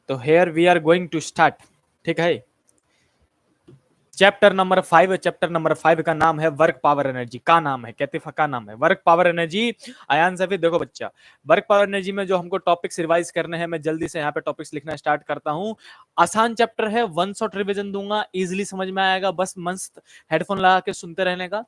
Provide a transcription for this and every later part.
तो here we are going to start, ठीक है। चैप्टर नंबर 5 है। चैप्टर नंबर 5 का नाम है वर्क पावर एनर्जी। का नाम है, कहते का नाम है work power energy. Ayaan Safi देखो बच्चा, वर्क पावर एनर्जी में जो हमको टॉपिक्स रिवाइज करने हैं, मैं जल्दी से यहाँ पे टॉपिक्स लिखना स्टार्ट करता हूँ। आसान चैप्टर है, वन शॉट रिवीजन दूंगा, इजिली समझ में आएगा, बस मस्त हेडफोन लगा के सुनते रहने का।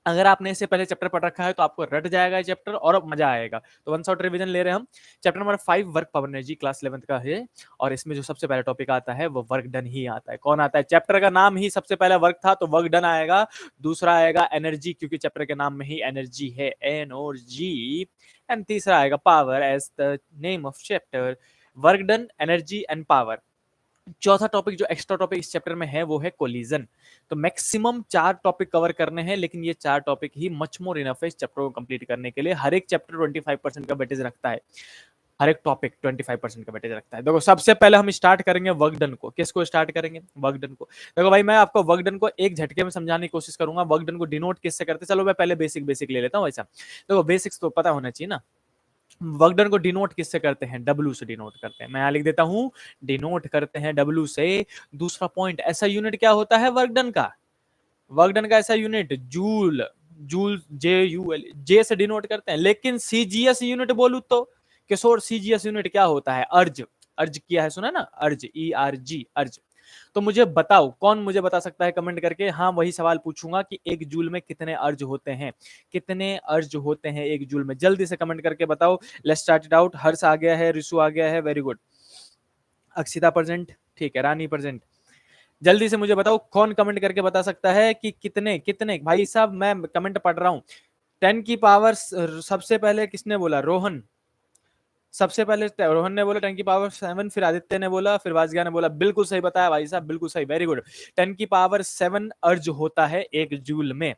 अगर आपने इससे पहले चैप्टर पढ़ रखा है तो आपको रट जाएगा ये चैप्टर और मजा आएगा। तो वन शॉट रिवीजन ले रहे हैं हम। Chapter number 5 work power energy, class 11th का है। और इसमें जो सबसे पहला टॉपिक आता है वो वर्क डन ही आता है। कौन आता है? चैप्टर का नाम ही सबसे पहला वर्क था तो वर्क डन आएगा। दूसरा आएगा एनर्जी, क्योंकि चैप्टर के नाम में ही एनर्जी है, एनर्जी। एंड तीसरा आएगा power, as the name of chapter, work done, energy and power. चौथा टॉपिक जो एक्स्ट्रा टॉपिक इस चैप्टर में है वो है कोलिजन। तो मैक्सिमम 4 टॉपिक कवर करने हैं, लेकिन ये 4 टॉपिक ही मच मोर इनफ है इस चैप्टर को कंप्लीट करने के लिए। हर एक चैप्टर 25% का वेटेज रखता है, हर एक टॉपिक 25% का वेटेज रखता है। देखो सबसे पहले हम स्टार्ट करेंगे वर्क डन को। किसको स्टार्ट करेंगे? वर्क डन को। देखो भाई, मैं आपको वर्क डन को एक झटके में समझाने की कोशिश करूंगा। वर्क डन को डिनोट किससे करते हैं? चलो मैं पहले बेसिक ले लेता हूँ। ऐसा देखो, बेसिक्स तो पता होना चाहिए ना। वर्क डन को डिनोट किससे करते हैं? W से डिनोट करते हैं। मैं यहाँ लिख देता हूँ, डिनोट करते हैं W से। दूसरा पॉइंट, ऐसा यूनिट क्या होता है वर्क डन का? वर्क डन का ऐसा यूनिट जूल, जूल JUL, जे से डिनोट करते हैं। लेकिन CGS यूनिट बोलू तो किशोर, CGS यूनिट क्या होता है? अर्ज। अर्ज किया है, सुना ना? अर्ज, ERG, अर्ज। तो मुझे बताओ, कौन मुझे बता सकता है कमेंट करके? हाँ, वही सवाल पूछूंगा कि एक जूल में कितने अर्ज होते हैं, कितने अर्ज होते हैं एक जूल में? जल्दी से कमेंट करके बताओ। Let's start it out. Harsh आ गया है, रिशु आ गया है, वेरी गुड। अक्षिता प्रेजेंट, ठीक है। रानी प्रेजेंट। जल्दी से मुझे बताओ, कौन कमेंट करके बता सकता है कि कितने कितने? भाई साहब, मैं कमेंट पढ़ रहा हूं। 10 की पावर सबसे पहले किसने बोला? रोहन। सबसे पहले रोहन ने बोला 10 की पावर 7, फिर आदित्य ने बोला, फिर वाजगा ने बोला। बिल्कुल सही बताया भाई साहब, बिल्कुल सही, वेरी गुड। 10 की पावर 7 अर्ज होता है एक जूल में।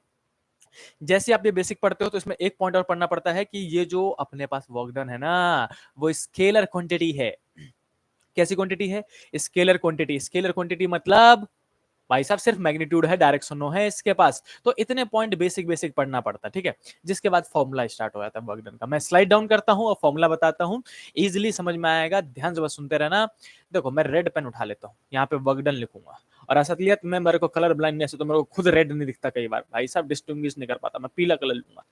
जैसे आप ये बेसिक पढ़ते हो तो इसमें एक पॉइंट और पढ़ना पड़ता है कि ये जो अपने पास वर्क डन है ना, वो स्केलर क्वांटिटी है। कैसी क्वांटिटी है? Scalar quantity. स्केलर क्वांटिटी मतलब भाई साहब सिर्फ मैग्नीट्यूड है, डायरेक्शन नो है इसके पास। तो इतने पॉइंट बेसिक पढ़ना पड़ता है, ठीक है। जिसके बाद फॉर्मूला स्टार्ट हो जाता है वर्क डन का। मैं स्लाइड डाउन करता हूं और फॉर्मूला बताता हूं, इजीली समझ में आएगा, ध्यान से बस सुनते रहना। देखो, मैं रेड पेन उठा लेता हूं, यहाँ पे वर्क डन लिखूंगा। और असलियत में मेरे को कलर ब्लाइंडनेस है तो मेरे को खुद रेड नहीं दिखता कई बार, भाई साहब डिस्टिंग्विश नहीं कर पाता। मैं पीला कलर लूंगा,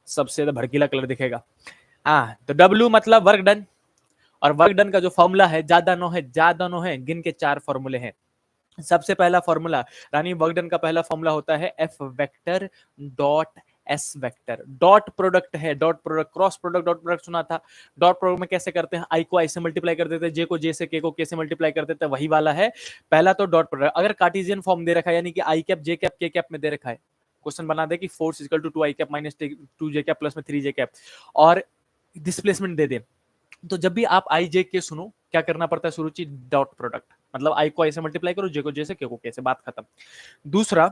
सबसे ज्यादा भड़कीला कलर दिखेगा। हाँ, तो W मतलब वर्क डन। और वर्क डन का जो फॉर्मूला है, ज्यादा नो है, गिन के 4 फॉर्मूले हैं। सबसे पहला फॉर्मूला रानी वर्क डन का पहला फॉर्मूला होता है F vector dot S vector. Dot product है, dot product, cross product, dot product सुना था। डॉट प्रोडक्ट में कैसे करते हैं? I को I से मल्टीप्लाई कर देते हैं, J को J से, K को K से मल्टीप्लाई कर देते हैं, वही वाला है पहला। तो डॉट प्रोडक्ट अगर कार्टेशियन फॉर्म दे रखा है, यानी कि I cap J cap K cap में दे रखा है, क्वेश्चन बना दे कि force equal to 2I cap minus 2J cap plus में 3J कैप, और डिस्प्लेसमेंट दे दे, तो जब भी आप आई जे के सुनो, क्या करना पड़ता है? सुरुचि, डॉट प्रोडक्ट, मतलब आई को आई से मल्टीप्लाई करो, जे को जे से, के को के से, बात खत्म। दूसरा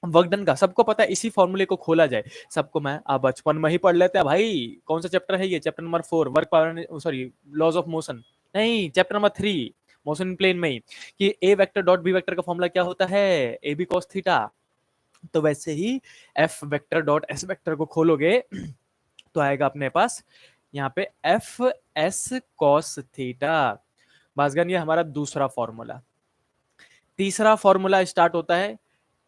वर्क डन का सबको पता है, इसी फॉर्मूले को खोला जाए सबको। मैं अब बचपन में ही पढ़ लेते हैं भाई। कौन सा चैप्टर है ये? Chapter number 4 work power, sorry, laws of motion, नहीं, chapter number 3 motion in plane में ही, कि A vector dot B vector का फॉर्मूला क्या होता है? A B cos theta. तो वैसे ही F vector dot S vector को खोलोगे तो आएगा अपने पास यहाँ पे एफ एस कॉस थीटा। बासगन, ये हमारा दूसरा फॉर्मूला। तीसरा फॉर्मूला स्टार्ट होता है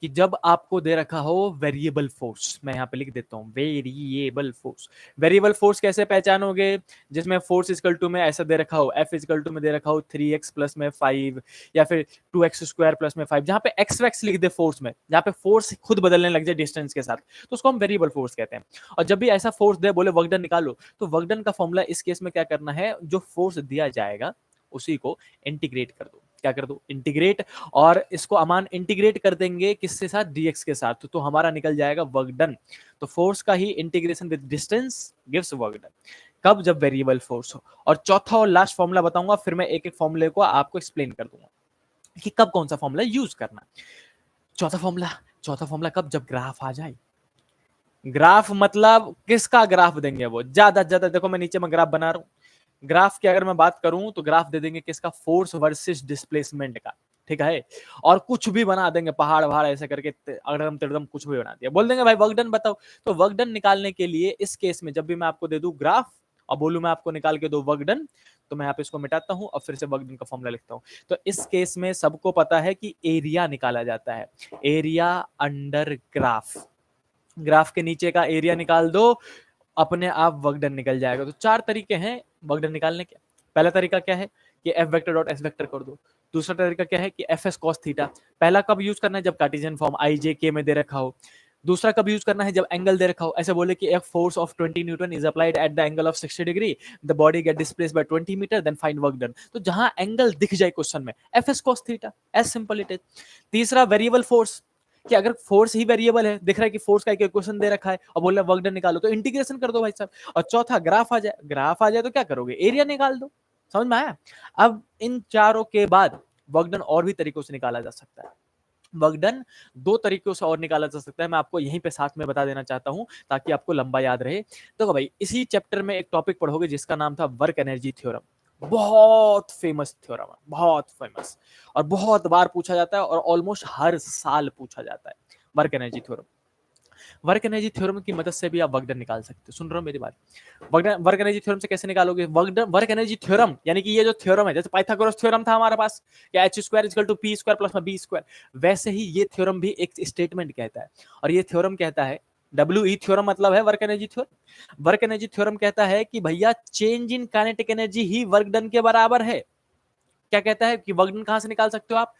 कि जब आपको दे रखा हो वेरिएबल फोर्स। मैं यहाँ पे लिख देता हूँ वेरिएबल फोर्स। वेरिएबल फोर्स कैसे पहचानोगे? जिसमें फोर्स इक्वल टू में ऐसा दे रखा हो, एफ इक्वल टू में दे रखा हो 3x प्लस में 5 या फिर 2x स्क्वायर प्लस में 5, जहाँ पे एक्स वैक्स लिख दे फोर्स में, जहाँ पे फोर्स खुद बदलने लग जाए डिस्टेंस के साथ, तो उसको हम वेरिएबल फोर्स कहते हैं। और जब भी ऐसा फोर्स दे, बोले वर्क डन निकालो, तो वर्क डन का फॉर्मूला इस केस में क्या करना है? जो फोर्स दिया जाएगा उसी को इंटीग्रेट कर दो। क्या कर दो? इंटीग्रेट। और इसको अमान इंटीग्रेट कर देंगे किसके साथ? dx के साथ, तो हमारा निकल जाएगा वर्क डन। तो फोर्स का ही integration with distance gives work done. कब? जब वेरिएबल फोर्स हो। और चौथा और लास्ट फॉर्मूला बताऊंगा, फिर मैं एक एक फॉर्मूले को आपको एक्सप्लेन कर दूंगा कि कब कौन सा फॉर्मूला यूज करना। चौथा फॉर्मूला कब? जब ग्राफ आ जाए। ग्राफ मतलब किसका ग्राफ देंगे? वो ज्यादा ज्यादा, देखो मैं नीचे में ग्राफ बना रहा हूं। ग्राफ की अगर मैं बात करूं तो ग्राफ दे देंगे किसका? फोर्स वर्सेस डिस्प्लेसमेंट का, ठीक है। और कुछ भी बना देंगे, पहाड़ वहाड़ ऐसे करके, अड़म तिड़म कुछ भी बना दिया, बोल देंगे भाई वर्क डन बताओ। तो वर्क डन निकालने के लिए इस केस में जब भी मैं आपको दे दूं ग्राफ और बोलूं मैं आपको निकाल के दो वर्क डन, तो मैं यहाँ पे इसको मिटाता हूँ और फिर से वर्क डन का फॉर्मूला लिखता हूँ। तो इस केस में सबको पता है कि एरिया निकाला जाता है, एरिया अंडर ग्राफ। ग्राफ के नीचे का एरिया निकाल दो, अपने आप वर्क डन निकल जाएगा। तो 4 तरीके हैं वर्क डन निकालने के। पहला तरीका क्या है कि F vector dot S vector कर दो। दूसरा तरीका क्या है कि एफ एस कॉस थीटा। पहला कब यूज करना है? जब कार्टेशियन फॉर्म आई जे के में दे रखा हो। दूसरा कब यूज करना है? जब एंगल दे रखा हो। ऐसे बोले कि एक force of 20 newton is applied at the angle of 60 degree, the body get displaced by 20 metre, then find work done. तो जहां एंगल दिख जाए क्वेश्चन में, F S cos theta, as simple it is. तीसरा वेरिएबल फोर्स, कि अगर force ही variable है, दिख रहा है कि फोर्स का एक इक्वेशन दे रखा है और बोल रहा है वर्क डन निकालो, तो इंटीग्रेशन कर दो भाई साहब। और चौथा ग्राफ आ जाए, ग्राफ आ जाए तो क्या करोगे? एरिया निकाल दो। समझ में आया? अब इन चारों के बाद वर्क डन और भी तरीकों से निकाला जा सकता है। वर्क डन 2 तरीकों से और निकाला जा सकता है, मैं आपको यहीं पे साथ में बता देना चाहता हूं ताकि आपको लंबा याद रहे। तो भाई इसी चैप्टर में एक टॉपिक पढ़ोगे जिसका नाम था वर्क एनर्जी थ्योरम। बहुत फेमस थ्योरम है, बहुत फेमस, और बहुत बार पूछा जाता है और ऑलमोस्ट हर साल पूछा जाता है work energy theorem. Work energy theorem की मदद से भी आप वर्क डन निकाल सकते हो। सुन रहे हो मेरी बात? वर्क एनर्जी थ्योरम से कैसे निकालोगे वर्क एनर्जी थ्योरम? यानी कि ये जो थ्योरम है, जैसे पाइथागोरस थ्योरम था हमारे पास कि H square equal to P square plus B square, वैसे ही ये थ्योरम भी एक स्टेटमेंट कहता है। और ये थ्योरम कहता है, WE थ्योरम मतलब है work energy theorem. Work energy theorem कहता है कि भैया change in kinetic energy he work done के बराबर है। क्या कहता है कि वर्क डन कहां से निकाल सकते हो आप?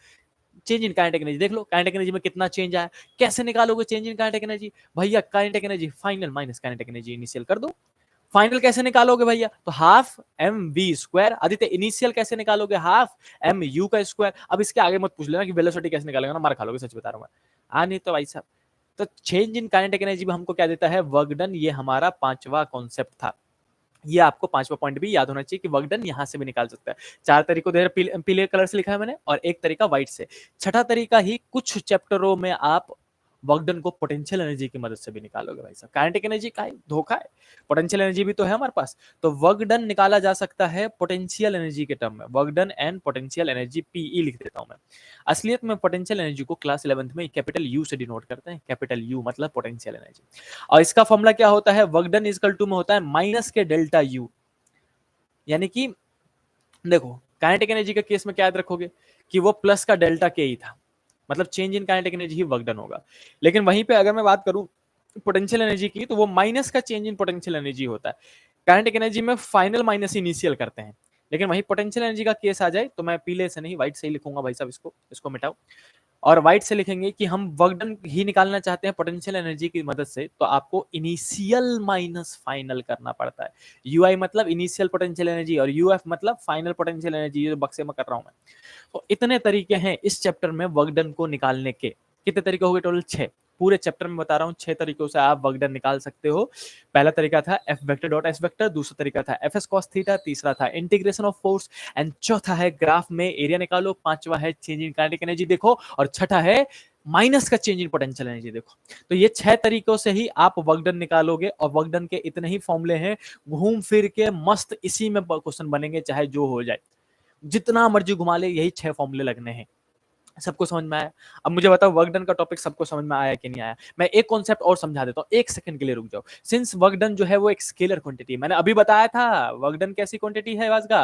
Change in kinetic energy. देख लो काइनेटिक एनर्जी में कितना चेंज आया। कैसे निकालोगे चेंज इन काइनेटिक एनर्जी? भैया kinetic energy final minus kinetic energy initial कर दो। फाइनल कैसे निकालोगे भैया? तो half M V square. Aditya initial कैसे निकालोगे? हाफ एम यू का स्क्वायर। अब इसके आगे मत पूछ लेना कि वेलोसिटी कैसे निकालेगा, ना मार खा लोगे, सच बता रहा हूं मैं। नहीं तो भाई साहब, तो चेंज इन काइनेटिक एनर्जी में हमको क्या देता है? Work done. ये हमारा 5वां कॉन्सेप्ट था। ये आपको 5वां पॉइंट भी याद होना चाहिए कि वर्क डन यहां से भी निकाल सकता है। 4 तरीकों दे पीले कलर से लिखा है मैंने, और एक तरीका व्हाइट से। छठा तरीका ही कुछ चैप्टरों में आप वर्क डन को पोटेंशियल एनर्जी की मदद से भी निकालोगे भाई साहब। काइनेटिक एनर्जी का धोखा है, पोटेंशियल एनर्जी भी तो है हमारे पास। तो वर्क डन निकाला जा सकता है पोटेंशियल एनर्जी के टर्म में। Work done and potential energy PE लिख देता हूं मैं। असलियत में पोटेंशियल एनर्जी को क्लास 11th में कैपिटल यू से डिनोट करते हैं। कैपिटल यू मतलब पोटेंशियल एनर्जी। और इसका फॉर्मूला क्या होता है? वर्क डन इक्वल टू में होता है माइनस के डेल्टा यू। यानी कि देखो काइनेटिक एनर्जी के केस में क्या याद रखोगे कि वो प्लस का डेल्टा के ही था, मतलब change in kinetic energy he work done होगा। लेकिन वहीं पे अगर मैं बात करूं पोटेंशियल एनर्जी की, तो वो माइनस का चेंज इन पोटेंशियल एनर्जी होता है। काइनेटिक एनर्जी में फाइनल माइनस इनिशियल करते हैं, लेकिन वही पोटेंशियल एनर्जी का केस आ जाए तो मैं पीले से नहीं व्हाइट से ही लिखूंगा भाई साहब। इसको मिटाओ और व्हाइट से लिखेंगे कि हम वर्क डन ही निकालना चाहते हैं पोटेंशियल एनर्जी की मदद से, तो आपको इनिशियल माइनस फाइनल करना पड़ता है। यूआई मतलब इनिशियल पोटेंशियल एनर्जी और यूएफ मतलब फाइनल पोटेंशियल एनर्जी, जो बक्से में कर रहा हूं मैं। तो इतने तरीके हैं इस चैप्टर में वर्क डन को निकालने के। कितने तरीके हो गए टोटल? 6। पूरे चैप्टर में बता रहा हूं 6 तरीकों से आप वर्क डन निकाल सकते हो। पहला तरीका था F vector dot S vector, दूसरा तरीका था एफ एस कॉस थीटा, तीसरा था इंटीग्रेशन ऑफ फोर्स, एंड चौथा है ग्राफ में एरिया निकालो, पांचवा है चेंज इन काइनेटिक एनर्जी देखो, और छठा है माइनस का चेंज इन पोटेंशियल एनर्जी देखो। तो ये 6 तरीकों से ही आप वर्क डन निकालोगे, और वर्क डन के इतने ही फॉर्मूले हैं, घूम फिर के मस्त इसी में क्वेश्चन बनेंगे, चाहे जो हो जाए, जितना मर्जी घुमा ले, यही 6 फॉर्मूले लगने हैं। सबको समझ में आया? अब मुझे बताओ वर्क डन का टॉपिक सबको समझ में आया कि नहीं आया? मैं एक कॉन्सेप्ट और समझा देता हूं, 1 सेकंड के लिए रुक जाओ। सिंस वर्क डन जो है वो एक स्केलर क्वांटिटी, मैंने अभी बताया था वर्क डन कैसी क्वांटिटी है वाजगा?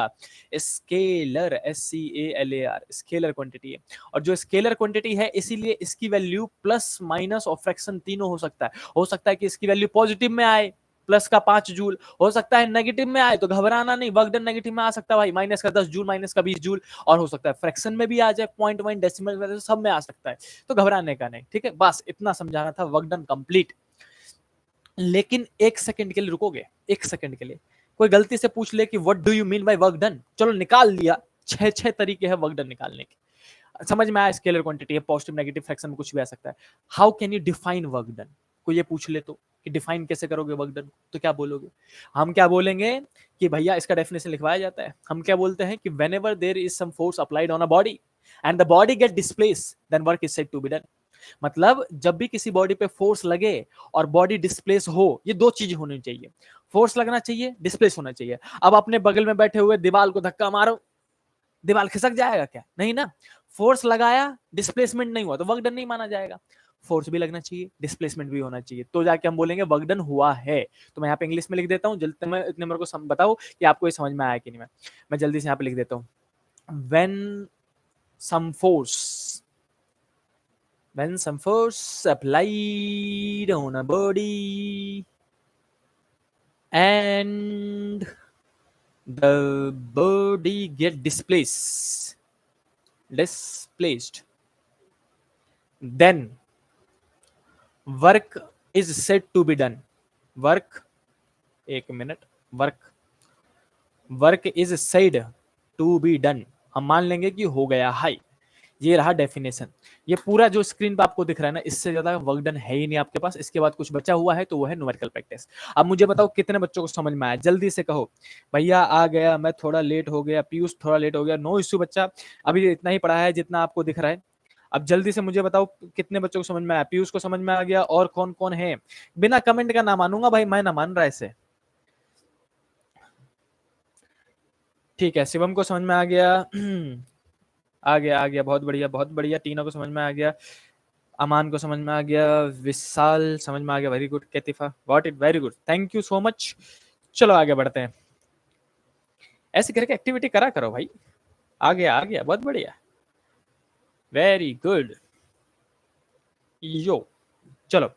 स्केलर, SCALAR, स्केलर क्वांटिटी है। और जो स्केलर क्वांटिटी है, इसीलिए इसकी वैल्यू प्लस माइनस और फ्रैक्शन तीनों हो सकता है। हो सकता है कि इसकी वैल्यू पॉजिटिव में आए, प्लस का 5 जूल, हो सकता है नेगेटिव में आए, तो घबराना नहीं, वर्क डन नेगेटिव में आ सकता है भाई, माइनस का 10 जूल, माइनस का 20 जूल, और हो सकता है फ्रैक्शन में भी आ जाए, पॉइंट वाइन डेसिमल, सब में आ सकता है, तो घबराने का नहीं। ठीक है, बस इतना समझाना था, वर्क डन कंप्लीट। लेकिन 1 सेकंड के लिए रुकोगे? 1 सेकंड के लिए कोई गलती से पूछ ले कि what do you mean by work done, चलो निकाल लिया, 6 तरीके हैं वर्क डन निकालने के। समझ में आया? स्केलर क्वांटिटी है, पॉजिटिव नेगेटिव फ्रैक्शन में कुछ भी आ सकता है। How can you define work done? कोई ये पूछ ले तो कि डिफाइन कैसे करोगे वर्क डन, तो क्या बोलोगे? हम क्या बोलेंगे कि भैया इसका डेफिनेशन लिखवाया जाता है। हम क्या बोलते हैं कि whenever there is some force applied on a body and the body get displace, then work is said to be done. मतलब जब भी किसी बॉडी पे फोर्स लगे और बॉडी डिस्प्लेस हो, ये 2 चीजें होनी चाहिए, फोर्स लगना चाहिए, डिस्प्लेस होना चाहिए। अब अपने बगल में बैठे हुए दीवार को धक्का मारो, दीवार खिसक जाएगा क्या? नहीं ना। फोर्स लगाया, डिस्प्लेसमेंट नहीं हुआ, तो वर्क डन नहीं माना जाएगा। फोर्स भी लगना चाहिए, डिस्प्लेसमेंट भी होना चाहिए, तो जाके हम बोलेंगे वर्क डन हुआ है। तो मैं यहाँ पे इंग्लिश में लिख देता हूँ, जल्दी में इतने मेरे को बताओ कि आपको ये समझ में आया कि नहीं। मैं जल्दी से यहाँ पे लिख देता हूँ, when some force applied on a body and the body get displaced, then work is said to be done. Work, एक minute, work is said to be done, हम मान लेंगे कि हो गया है। ये रहा डेफिनेशन। ये पूरा जो स्क्रीन पे आपको दिख रहा है ना, इससे ज्यादा वर्क डन है ही नहीं आपके पास। इसके बाद कुछ बचा हुआ है तो वो है न्यूमेरिकल प्रैक्टिस। अब मुझे बताओ कितने बच्चों को समझ में आया, जल्दी से कहो। भैया आ गया, मैं थोड़ा लेट हो गया, पीयूष थोड़ा लेट हो गया, नो इश्यू बच्चा, अभी इतना ही पढ़ा है जितना आपको दिख रहा है। अब जल्दी से मुझे बताओ कितने बच्चों को समझ में आया। पीयूष को समझ में आ गया, और कौन कौन है? बिना कमेंट का ना मानूंगा भाई, मैं ना मान रहा ऐसे। ठीक है, शिवम को समझ में आ गया। आ गया, बहुत बढ़िया बहुत बढ़िया। टीना को समझ में आ गया, अमान को समझ में आ गया, विशाल समझ में आ गया, वेरी गुड। कैतिफा got it, very good, thank you so much. चलो आगे बढ़ते हैं, ऐसे करके एक्टिविटी करा करो भाई। आ गया, बहुत बढ़िया, वेरी गुड। यो चलो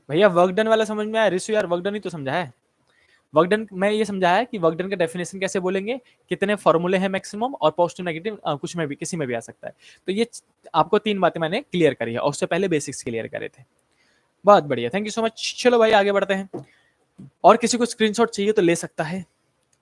भैया, वर्क डन वाला समझ में आया? रिशु यार, वर्क डन ही तो समझा है। वर्क डन मैं ये समझा है कि वर्क डन का डेफिनेशन कैसे बोलेंगे, कितने फॉर्मूले हैं मैक्सिमम, और पॉजिटिव नेगेटिव कुछ में भी, किसी में भी आ सकता है। तो ये आपको 3 बातें मैंने क्लियर करी है, और उससे पहले बेसिक्स क्लियर करे थे। बहुत बढ़िया, थैंक यू सो मच। चलो भाई आगे बढ़ते हैं, और किसी को स्क्रीनशॉट चाहिए तो ले सकता है,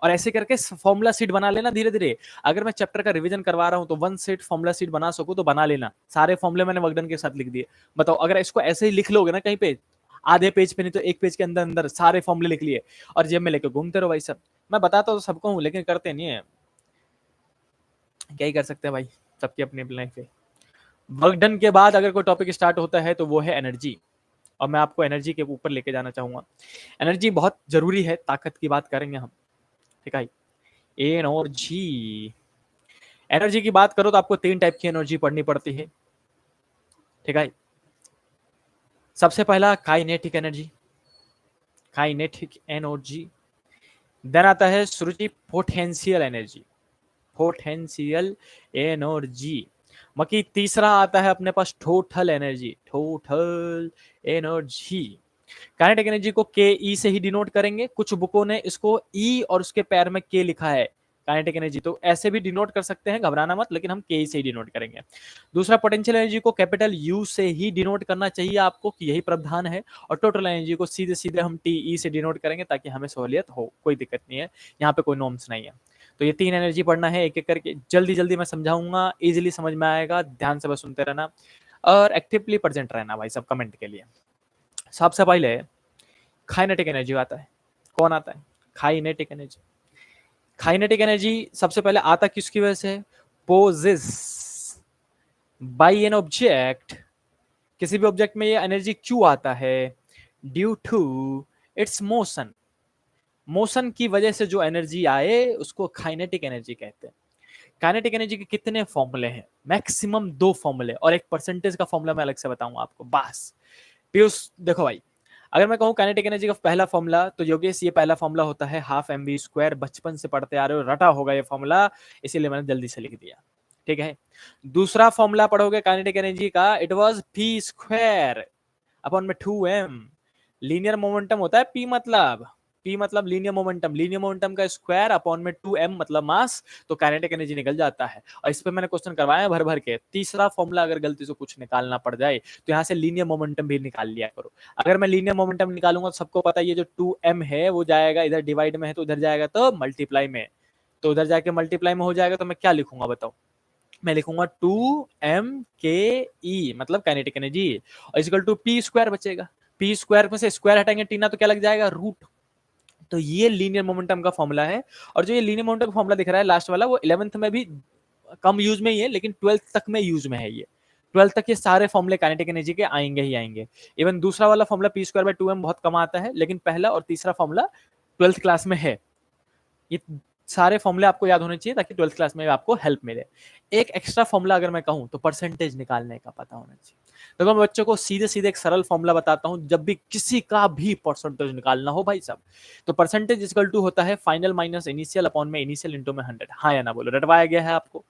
और ऐसे करके फॉर्मूला शीट बना लेना धीरे धीरे। अगर मैं चैप्टर का रिवीजन करवा रहा हूं तो 1 सेट फॉर्मूला शीट बना सकूं तो बना लेना। सारे फॉर्मूले मैंने वर्कडन के साथ लिख दिए। बताओ, अगर इसको ऐसे ही लिख लोगे ना कहीं पे, आधे पेज पे नहीं तो 1 पेज के अंदर अंदर सारे फॉर्मूले लिख लिए, और जेब में लेके घूमते रहो भाई। सब मैं बताता तो सबको हूँ, लेकिन करते नहीं है, क्या ही कर सकते हैं भाई, सबकी अपनी अपनी लाइफ है। वर्कडन के बाद अगर कोई टॉपिक स्टार्ट होता है तो वो है एनर्जी, और मैं आपको एनर्जी के ऊपर लेके जाना चाहूंगा। एनर्जी बहुत जरूरी है, ताकत की बात करेंगे हम, ठीक है। एनर्जी, एनर्जी की बात करो तो आपको 3 टाइप की एनर्जी पढ़नी पड़ती है, ठीक है। सबसे पहला kinetic energy, kinetic energy. Then आता है Suruchi potential energy, potential energy. बाकी तीसरा आता है अपने पास total energy, total energy. Kinetic energy को के ई से ही डिनोट करेंगे, कुछ बुकों ने इसको ई और उसके पैर में के लिखा है काइनेटिक एनर्जी, तो ऐसे भी डिनोट कर सकते हैं, घबराना मत, लेकिन हम के ई से ही डिनोट करेंगे। दूसरा, पोटेंशियल एनर्जी को कैपिटल यू से ही डिनोट करना चाहिए आपको, कि यही प्रावधान है। और टोटल एनर्जी को सीधे सीधे हम टी ई से डिनोट करेंगे, ताकि हमें सहूलियत हो, कोई दिक्कत नहीं है, यहाँ पे कोई नॉर्म्स नहीं है। तो ये 3 एनर्जी पढ़ना है, एक एक करके जल्दी जल्दी मैं समझाऊंगा, इजिली समझ में आएगा, ध्यान से बस सुनते रहना और एक्टिवली प्रेजेंट रहना भाई सब कमेंट के लिए। सबसे पहले काइनेटिक एनर्जी आता है। कौन आता है? Kinetic energy. काइनेटिक एनर्जी सबसे पहले आता किसकी वजह से? Possess by an object. किसी भी ऑब्जेक्ट में ये एनर्जी क्यों आता है? Due to its motion. Motion की वजह से जो एनर्जी आए उसको काइनेटिक एनर्जी कहते हैं। काइनेटिक एनर्जी के कितने फॉर्मूले हैं? मैक्सिमम 2 फॉर्मूले, और एक परसेंटेज का फॉर्मूला मैं अलग से बताऊंगा आपको। बस पीयूष देखो भाई, अगर मैं कहूँ काइनेटिक एनर्जी का पहला फॉर्मूला, तो योगेश ये पहला फॉर्मूला होता है हाफ एम वी स्क्वायर। बचपन से पढ़ते आ रहे हो, रटा होगा ये फॉर्मूला, इसीलिए मैंने जल्दी से लिख दिया, ठीक है। दूसरा फॉर्मूला पढ़ोगे काइनेटिक एनर्जी का, it was P square upon में 2m। लीनियर मोमेंटम होता है पी मतलब लीनियर मोमेंटम, लीनियर मोमेंटम का स्क्वायर अपॉन में 2m मतलब मास, तो काइनेटिक एनर्जी निकल जाता है। और इस पे मैंने क्वेश्चन करवाया भर भर के। तीसरा फॉर्मूला अगर गलती से कुछ निकालना पड़ जाए तो यहाँ से लीनियर मोमेंटम भी निकाल लिया करो। अगर मैं लीनियर मोमेंटम निकालूंगा तो सबको पता है ये जो 2m है वो जाएगा इधर, डिवाइड में है तो उधर जाएगा तो मल्टीप्लाई में, तो उधर जाके मल्टीप्लाई में हो जाएगा, तो मैं क्या लिखूंगा बताओ? मैं लिखूंगा 2m के ई मतलब काइनेटिक एनर्जी, और इक्वल टू पी स्क्वायर बचेगा। पी स्क्वायर में से स्क्वायर हटाएंगे टीना तो क्या लग जाएगा? रूट। तो ये लीनियर मोमेंटम का फॉर्मूला है। और जो ये लीनियर मोमेंटम का फॉर्मूला दिख रहा है लास्ट वाला, वो 11th में भी कम यूज में ही है, लेकिन 12th तक में यूज में है। ये 12th तक ये सारे फॉर्मूले काइनेटिक एनर्जी के आएंगे ही आएंगे। इवन दूसरा वाला formula P square by 2m बहुत कम आता है, लेकिन पहला और तीसरा फॉर्मूला 12th क्लास में है। ये सारे फॉर्मूले आपको याद होने चाहिए ताकि 12th क्लास में आपको हेल्प मिले। एक एक्स्ट्रा फॉर्मूला अगर मैं कहूँ तो परसेंटेज निकालने का पता होना चाहिए। देखो मैं बच्चों को सीधे-सीधे एक सरल फॉर्मूला बताता हूँ, जब भी किसी का भी परसेंटेज निकालना हो भाई साहब, तो परसेंटेज इक्वल टू होता है फाइनल माइनस इनिशियल अपॉन में इनिशियल इंटू में 100। हाँ या ना बोलो, रटवाया गया है आपको।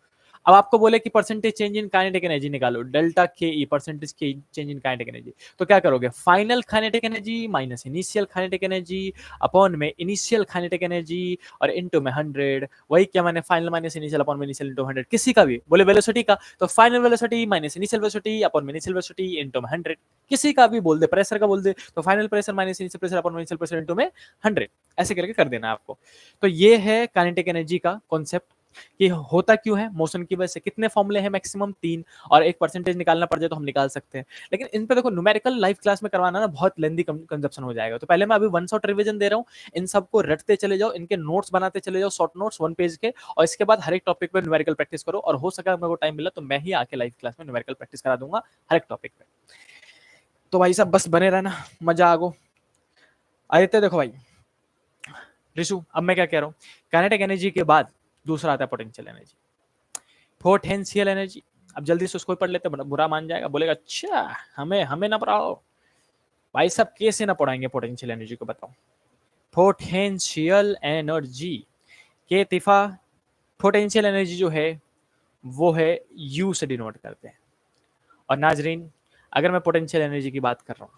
अब आपको बोले कि percentage change in kinetic energy निकालो, डेल्टा के ई परसेंटेज के चेंज इन काइनेटिक एनर्जी, तो क्या करोगे? Final kinetic energy minus initial kinetic energy upon में इनिशियल काइनेटिक एनर्जी और इनटू में 100। वही क्या मैंने फाइनल माइनस इनिशियल अपॉन में इनिशियल इनटू 100, किसी का भी बोले वेलोसिटी का, तो final velocity minus initial velocity upon में इनिशियल वेलोसिटी इनटू में 100। किसी का भी बोल दे, प्रेशर का बोल दे तो final pressure minus initial pressure upon में इनिशियल प्रेशर इनटू में 100, ऐसे करके कर देना आपको। तो ये है काइनेटिक एनर्जी का कॉन्सेप्ट कि होता क्यों है मोशन की वजह से। कितने फॉर्मूले हैं? मैक्सिमम 3, और एक परसेंटेज निकालना पड़ जाए तो हम निकाल सकते हैं। लेकिन इन पे देखो न्यूमेरिकल लाइव क्लास में करवाना ना बहुत लेंदी कंजप्शन हो जाएगा, तो पहले मैं अभी वन शॉट रिवीजन दे रहा हूँ, इन सबको रटते चले जाओ, इनके नोट्स बनाते चले जाओ, शॉर्ट नोट्स 1 पेज के, और इसके बाद हर एक टॉपिक पे न्यूमेरिकल प्रैक्टिस करो, और हो सका मेरे को टाइम मिला तो मैं ही आके लाइव क्लास में न्यूमेरिकल प्रैक्टिस करा दूंगा हर एक टॉपिक पे। तो भाई साहब बस बने रहना, मजा आगो। आदित्य देखो भाई, ऋषु अब मैं क्या कह रहा हूँ, काइनेटिक एनर्जी के बाद दूसरा आता है पोटेंशियल एनर्जी, पोटेंशियल एनर्जी। अब जल्दी से उसको पढ़ लेते, बुरा मान जाएगा, बोलेगा अच्छा हमें हमें ना पढ़ाओ। भाई साहब कैसे ना पढ़ाएंगे पोटेंशियल एनर्जी को, बताओ। पोटेंशियल एनर्जी के तिफा पोटेंशियल एनर्जी जो है वो है यू से डिनोट करते हैं। और नाजरीन अगर मैं पोटेंशियल एनर्जी की बात कर रहा हूँ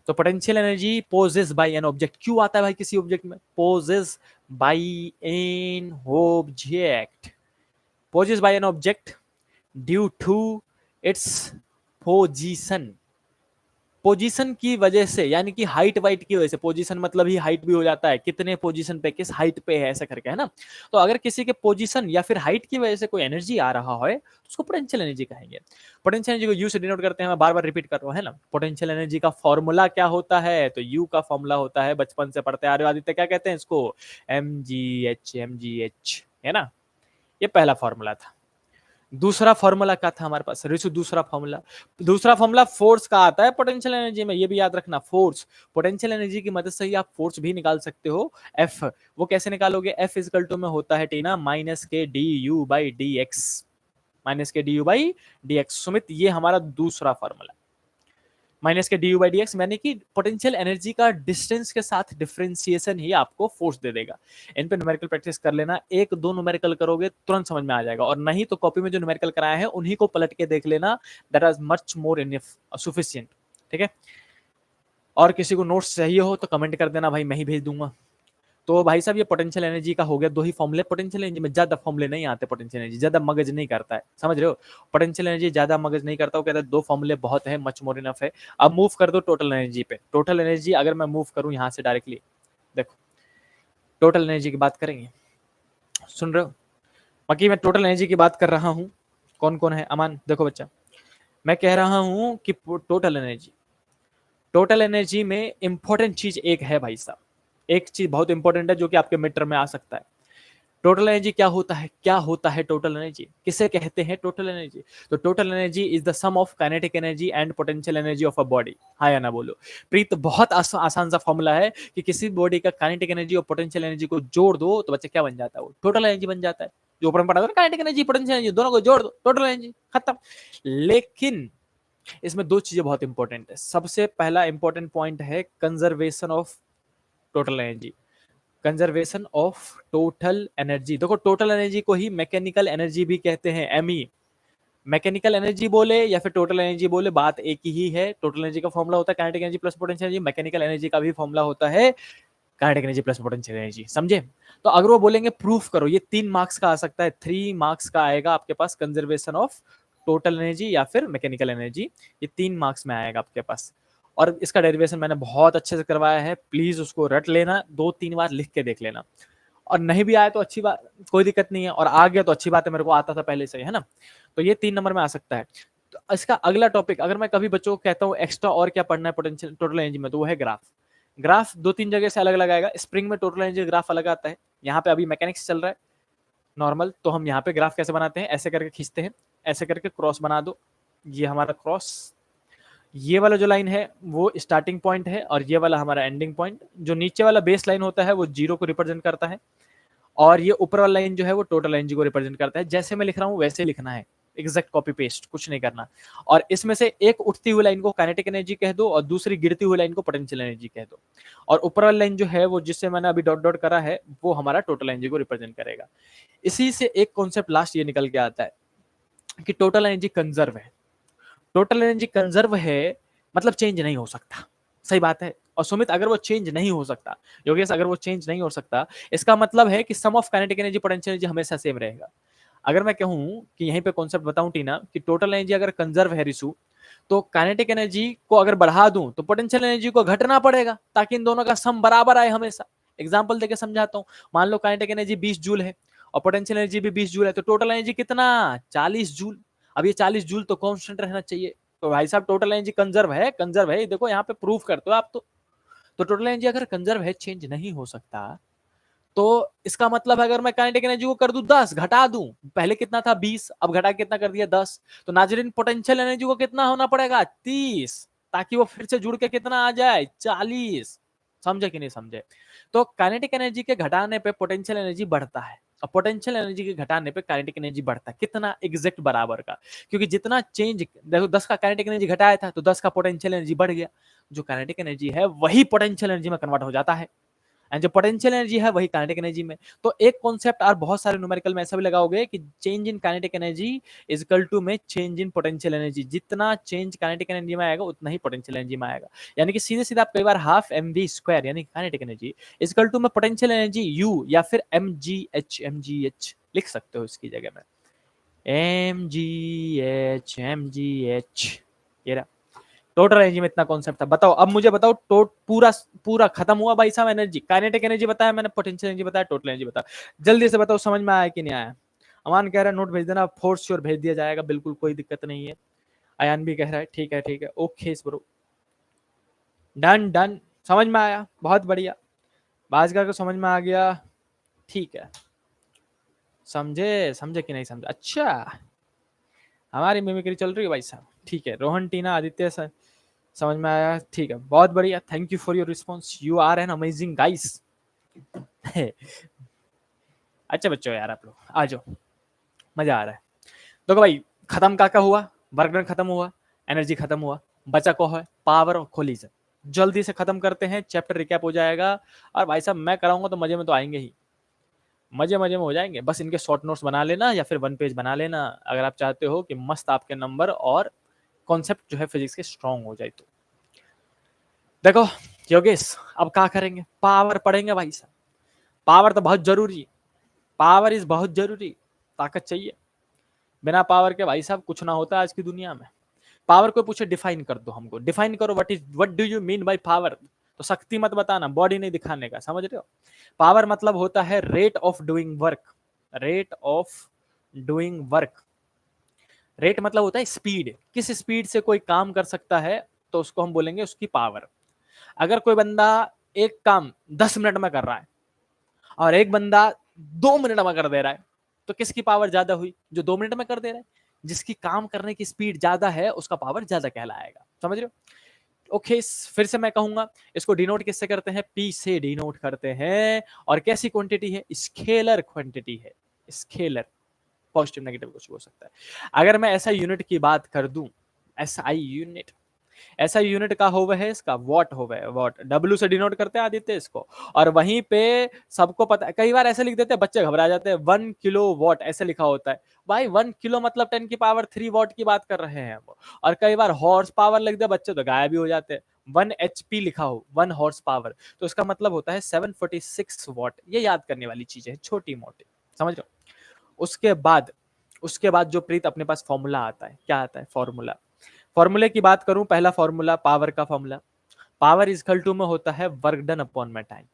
तो potential energy possess by an object, क्यों आता है भाई किसी ऑब्जेक्ट में? Possess by an object, possess by an object due to its position, position की वजह से, यानी कि हाइट वाइट की वजह से। पोजीशन मतलब ही हाइट भी हो जाता है, कितने पोजीशन पे, किस हाइट पे है, ऐसा करके, है ना। तो अगर किसी के पोजीशन या फिर हाइट की वजह से कोई एनर्जी आ रहा है तो उसको पोटेंशियल एनर्जी कहेंगे। पोटेंशियल एनर्जी को यू से डिनोट करते हैं, मैं बार बार रिपीट कर रहा हूँ, है ना। पोटेंशियल एनर्जी का फॉर्मूला क्या होता है? तो यू का फॉर्मूला होता है, बचपन से पढ़ते आ रहे हो आदित्य, क्या कहते हैं इसको? mgh, है ना। ये पहला फॉर्मूला था। दूसरा फॉर्मूला क्या था हमारे पास ऋषु? दूसरा फॉर्मूला फोर्स का आता है पोटेंशियल एनर्जी में, ये भी याद रखना। फोर्स, पोटेंशियल एनर्जी की मदद से ही आप फोर्स भी निकाल सकते हो। एफ, वो कैसे निकालोगे? एफ इजकल टू में होता है Tina minus K D U by D X, minus K D U by D X. Sumit ये हमारा दूसरा formula, minus K D U by D X, यानी कि पोटेंशियल एनर्जी का डिस्टेंस के साथ डिफरेंशिएशन ही आपको फोर्स दे देगा। इन पे न्यूमेरिकल प्रैक्टिस कर लेना, एक दो न्यूमेरिकल करोगे तुरंत समझ में आ जाएगा, और नहीं तो कॉपी में जो न्यूमेरिकल कराया है उन्हीं को पलट के देख लेना, that is much more enough sufficient, ठीक है। और किसी को नोट्स चाहिए हो तो कमेंट कर देना भाई, मैं ही भेज दूंगा। तो भाई साहब ये पोटेंशियल एनर्जी का हो गया, दो ही फॉर्मूले। पोटेंशियल एनर्जी में ज्यादा फॉर्मूले नहीं आते, पोटेंशियल एनर्जी ज्यादा मगज नहीं करता है, समझ रहे हो। पोटेंशियल एनर्जी ज्यादा मगज नहीं करता, वो कहता है दो फॉर्मूले बहुत है, मच मोर इनफ है। अब मूव कर दो टोटल एनर्जी पे। टोटल एनर्जी अगर मैं मूव करूं यहाँ से डायरेक्टली, देखो टोटल एनर्जी की बात करेंगे, सुन रहे हो। बाकी मैं टोटल एनर्जी की बात कर रहा हूँ, कौन कौन है? अमान देखो बच्चा, मैं कह रहा हूँ कि टोटल एनर्जी में इंपॉर्टेंट चीज एक है भाई साहब, एक चीज बहुत इंपॉर्टेंट है जो कि आपके मिड टर्म में आ सकता है। टोटल एनर्जी क्या होता है? क्या होता है टोटल एनर्जी? किसे कहते हैं टोटल एनर्जी? तो total energy is the sum of kinetic energy and potential energy of a body. हाँ या ना बोलो। प्रीत बहुत आसान सा फॉर्मूला है कि किसी बॉडी का काइनेटिक एनर्जी और पोटेंशियल एनर्जी को जोड़ दो तो बच्चे क्या बन जाता है? वो टोटल एनर्जी बन जाता है। जो ऊपर में पढ़ा था ना, काइनेटिक एनर्जी पोटेंशियल एनर्जी दोनों को जोड़ दो, टोटल एनर्जी खत्म। लेकिन इसमें दो चीजें बहुत इंपॉर्टेंट है। सबसे पहला इंपॉर्टेंट पॉइंट है conservation of total energy, conservation of total energy. देखो टोटल एनर्जी को ही मैकेनिकल एनर्जी भी कहते हैं, एमई। मैकेनिकल एनर्जी बोले या फिर टोटल एनर्जी बोले, बात एक ही है। टोटल एनर्जी का फॉर्मूला होता है kinetic energy plus potential energy, mechanical energy का भी फॉर्मूला होता है kinetic energy plus potential energy, समझे। तो अगर वो बोलेंगे प्रूफ करो, ये 3 मार्क्स का आ सकता है, 3 मार्क्स का आएगा आपके पास, कंजर्वेशन ऑफ टोटल एनर्जी या फिर मैकेनिकल एनर्जी, ये 3 मार्क्स में आएगा आपके पास। और इसका डेरिवेशन मैंने बहुत अच्छे से करवाया है, प्लीज उसको रट लेना, 2-3 बार लिख के देख लेना। और नहीं भी आया तो अच्छी बात, कोई दिक्कत नहीं है, और आ गया तो अच्छी बात है, मेरे को आता था पहले से, है ना। तो ये 3 नंबर में आ सकता है। तो इसका अगला टॉपिक, अगर मैं कभी बच्चों को कहता हूँ एक्स्ट्रा और क्या पढ़ना है पोटेंशियल टोटल एनर्जी में, तो वो है ग्राफ। ग्राफ 2-3 जगह से अलग अलग आएगा। स्प्रिंग में टोटल एनर्जी ग्राफ अलग आता है, यहाँ पे अभी मैकेनिक्स चल रहा है नॉर्मल, तो हम यहाँ पे ग्राफ कैसे बनाते हैं, ऐसे करके खींचते हैं, ऐसे करके क्रॉस बना दो, ये हमारा क्रॉस, ये वाला जो लाइन है वो स्टार्टिंग पॉइंट है, और ये वाला हमारा एंडिंग पॉइंट। जो नीचे वाला बेस लाइन होता है वो 0 को रिप्रेजेंट करता है, और ये ऊपर वाला लाइन जो है वो टोटल एनर्जी को रिप्रेजेंट करता है। जैसे मैं लिख रहा हूँ वैसे लिखना है, एग्जैक्ट कॉपी पेस्ट, कुछ नहीं करना। और इसमें से एक उठती हुई लाइन को काइनेटिक एनर्जी कह दो और दूसरी गिरती हुई लाइन को पोटेंशियल एनर्जी कह दो। और ऊपर वाला लाइन जो है वो जिससे मैंने अभी डॉट डॉट करा है वो हमारा टोटल एनर्जी को रिप्रेजेंट करेगा। इसी से एक कॉन्सेप्ट लास्ट ये निकल के आता है कि टोटल एनर्जी कंजर्व है। टोटल एनर्जी कंजर्व है मतलब चेंज नहीं हो सकता, सही बात है। और सुमित अगर वो चेंज नहीं हो सकता, योगेश अगर वो चेंज नहीं हो सकता, इसका मतलब है कि sum of kinetic energy potential energy हमेशा सेम रहेगा। अगर मैं कहूं कि यहीं पे कॉन्सेप्ट बताऊं टीना कि टोटल एनर्जी अगर कंजर्व है रिसु, तो काइनेटिक एनर्जी को अगर बढ़ा दूं तो पोटेंशियल एनर्जी को घटना पड़ेगा ताकि इन दोनों का सम बराबर आए हमेशा। एग्जांपल देके समझाता हूं। मान लो काइनेटिक एनर्जी 20 जूल है और पोटेंशियल एनर्जी भी 20 जूल है, तो टोटल एनर्जी कितना 40 जूल। अब ये 40 जूल तो कांस्टेंट रहना चाहिए। तो भाई साहब टोटल एनर्जी कंजर्व है, कंजर्व है, देखो यहाँ पे प्रूफ करते हो आप। तो टोटल एनर्जी अगर कंजर्व है, चेंज नहीं हो सकता, तो इसका मतलब अगर मैं काइनेटिक एनर्जी को कर दूं 10, घटा दूं, पहले कितना था 20, अब घटा कितना कर दिया 10, तो नाजरीन पोटेंशियल एनर्जी को कितना होना पड़ेगा 30, ताकि वो फिर से जुड़ के कितना आ जाए 40। समझे कि नहीं समझे? तो काइनेटिक एनर्जी के घटाने पे पोटेंशियल एनर्जी बढ़ता है और पोटेंशियल एनर्जी के घटाने पे काइनेटिक एनर्जी बढ़ता है। कितना? एग्जैक्ट बराबर का। क्योंकि जितना चेंज, देखो 10 का काइनेटिक एनर्जी घटाया था तो 10 का पोटेंशियल एनर्जी बढ़ गया। जो काइनेटिक एनर्जी है वही पोटेंशियल एनर्जी में कन्वर्ट हो जाता है, एंड जो पोटेंशियल एनर्जी है वही काइनेटिक एनर्जी में। तो एक कॉन्सेप्ट और बहुत सारे न्यूमेरिकल में ऐसा भी लगाओगे कि change in kinetic energy is equal to में चेंज इन पोटेंशियल एनर्जी। जितना चेंज काइनेटिक एनर्जी में आएगा उतना ही पोटेंशियल एनर्जी में आएगा। यानी कि सीधे सीधे आप कई बार हाफ mv स्क्वायर यानी kinetic energy is equal to में पोटेंशियल एनर्जी u या फिर mgh लिख सकते हो इसकी जगह में। mgh ये रहा टोटल एनर्जी में इतना कॉन्सेप्ट था। बताओ, अब मुझे बताओ, पूरा पूरा खत्म हुआ भाई साहब। एनर्जी, काइनेटिक एनर्जी बताया मैंने, पोटेंशियल एनर्जी बताया, टोटल एनर्जी बताया। जल्दी से बताओ समझ में आया कि नहीं आया? अमान कह रहा है नोट भेज देना, फोर्स श्योर भेज दिया जाएगा, बिल्कुल कोई दिक्कत नहीं है। अयान भी कह रहा है ठीक है ठीक है, ओके ब्रो, डन डन। समझ में आया, बहुत बढ़िया। बाजगा को समझ में आ गया, ठीक है। समझे समझे कि नहीं समझे? अच्छा, हमारी मिमिक्री चल रही है भाई साहब, ठीक है। रोहन, टीना, आदित्य सर समझ में आया, ठीक है, बहुत बढ़िया। Thank you for your response, you are an amazing guys. अच्छा बच्चों यार, आप लोग आ जाओ, मजा आ रहा है। देखो भाई, खत्म का हुआ, वर्क डन खत्म हुआ, एनर्जी खत्म हुआ, बचा को है पावर और कोलिजन। जल्दी से खत्म करते हैं, चैप्टर रिकैप हो जाएगा। और भाई साहब मैं कराऊंगा तो मजे में तो आएंगे ही, मजे मजे में हो जाएंगे। बस इनके शॉर्ट नोट्स बना लेना या फिर 1 पेज बना लेना अगर आप चाहते हो कि मस्त आपके नंबर और कॉन्सेप्ट जो है फिजिक्स के स्ट्रॉन्ग हो जाए। तो देखो योगेश, अब क्या करेंगे? पावर पढ़ेंगे भाई साहब। पावर तो बहुत जरूरी है, पावर इज बहुत जरूरी, ताकत चाहिए। बिना पावर के भाई साहब कुछ ना होता आज की दुनिया में। पावर को पूछे डिफाइन कर दो, हमको डिफाइन करो, what do you mean by power? तो शक्ति मत बताना, बॉडी नहीं दिखाने का, समझ रहे हो? पावर मतलब होता है rate of doing work, rate of doing work. Rate मतलब होता है स्पीड, किस स्पीड से कोई काम कर सकता है तो उसको हम बोलेंगे उसकी पावर। अगर कोई बंदा एक काम 10 मिनट में कर रहा है और एक बंदा 2 मिनट में कर दे रहा है, तो किसकी पावर ज्यादा हुई? जो 2 मिनट में कर दे रहा है। जिसकी काम करने की स्पीड ज्यादा है उसका पावर ज्यादा कहलाएगा, समझ रहे हो? ओके, फिर से मैं कहूंगा, इसको डिनोट किससे करते हैं? पी से डिनोट करते हैं। और कैसी क्वांटिटी है? स्केलर क्वांटिटी है, स्केलर। पॉजिटिव नेगेटिव कुछ हो सकता है। अगर मैं ऐसा यूनिट की बात कर दूं, एसआई यूनिट, ऐसा यूनिट का होवे है इसका वॉट होवे है, वॉट डब्ल्यू से डिनोट करते हैं आदित्य इसको। और वहीं पे सबको पता है, कई बार ऐसे लिख देते हैं बच्चे घबरा जाते हैं, 1 किलो वॉट ऐसे लिखा होता है। भाई 1 किलो मतलब 10 की पावर 3 वॉट की बात कर रहे हैं वो। और कई बार हॉर्स पावर लिख दे बच्चे तो गायब भी हो जाते हैं। 1 HP लिखा हो, 1 हॉर्स पावर, तो इसका मतलब होता है 746 वॉट। ये याद करने वाली चीज है, छोटी मोटी, समझ लो। उसके बाद जो प्रीत अपने पास फॉर्मूला आता है, क्या आता है? फॉर्मूला। फॉर्मूले की बात करूं, पहला फॉर्मूला पावर का formula, power is equal to में होता है वर्क डन अपॉन में टाइम।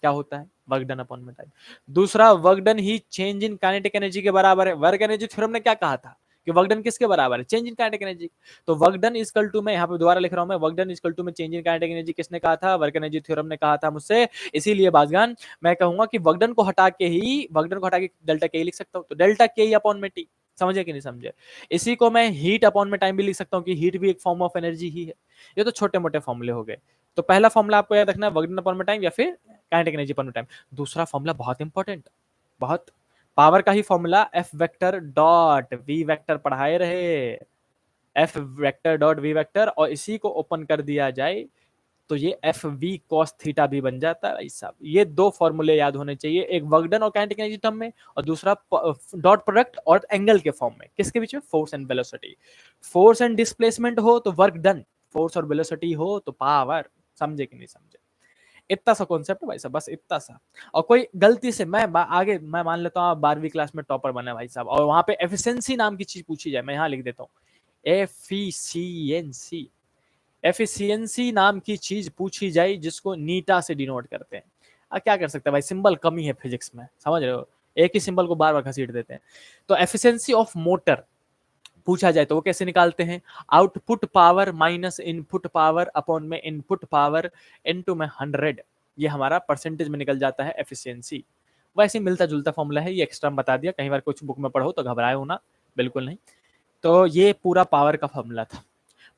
क्या होता है? वर्क डन अपॉन में टाइम। दूसरा, वर्क डन ही चेंज इन काइनेटिक एनर्जी के बराबर है। वर्क एनर्जी थ्योरम ने क्या कहा था कि वर्क डन किसके बराबर है? Change in kinetic energy. तो work done is equal to में, यहाँ पे दोबारा लिख रहा हूं मैं, work done is equal to में चेंज इन काइनेटिक एनर्जी किसने कहा था? वर्क एनर्जी थ्योरम ने कहा था मुझसे। इसीलिए बाजगान मैं कहूंगा कि वर्क डन को हटा के डेल्टा के लिख सकता हूं, तो डेल्टा के अपॉन में टी। समझे कि नहीं समझे? इसी को मैं हीट अपॉन में टाइम भी लिख सकता हूँ कि हीट भी एक फॉर्म ऑफ एनर्जी ही है। ये तो छोटे मोटे फॉर्मूले हो गए। तो पहला फॉर्मूला आपको याद रखना है वर्क डन अपॉन में टाइम या फिर काइनेटिक एनर्जी अपॉन में टाइम। दूसरा फॉर्मूला बहुत इंपॉर्टेंट, बहुत पावर का ही formula F vector dot V vector पढ़ाए रहे, F vector dot V vector, और इसी को ओपन कर दिया जाए तो ये एफ वी कॉस थीटा भी बन जाता है भाई साहब। ये दो फॉर्मूले याद होने चाहिए, एक वर्क डन और काइनेटिक एनर्जी टर्म में, और दूसरा डॉट प्रोडक्ट और एंगल के फॉर्म में। किसके बीच में? Force and velocity. Force and displacement हो तो वर्क डन, फोर्स और वेलोसिटी हो तो पावर। समझे कि नहीं समझे? इतना सा कॉन्सेप्ट है भाई साहब, बस इतना सा। और कोई गलती से आगे मैं मान लेता हूँ आप 12वीं क्लास में टॉपर बने भाई साहब, और वहां पे एफिशिएंसी नाम की चीज पूछी जाए, मैं यहाँ लिख देता हूँ एफिशिएंसी। एफिशिएंसी नाम की चीज पूछी जाए जिसको नीटा से डिनोट करते हैं, क्या कर सकते हैं भाई, सिंबल कमी है फिजिक्स में, समझ रहे हो, एक ही सिंबल को बार बार घसीट देते हैं। तो एफिशिएंसी ऑफ मोटर पूछा जाए तो वो कैसे निकालते हैं? Output power minus input power upon में इनपुट पावर इनटू में 100, ये हमारा परसेंटेज में निकल जाता है एफिशिएंसी। वैसे मिलता जुलता फॉर्मूला है, ये एक्स्ट्रा बता दिया, कई बार कुछ बुक में पढ़ो तो घबराए हो ना, बिल्कुल नहीं। तो ये पूरा पावर का फॉर्मूला था।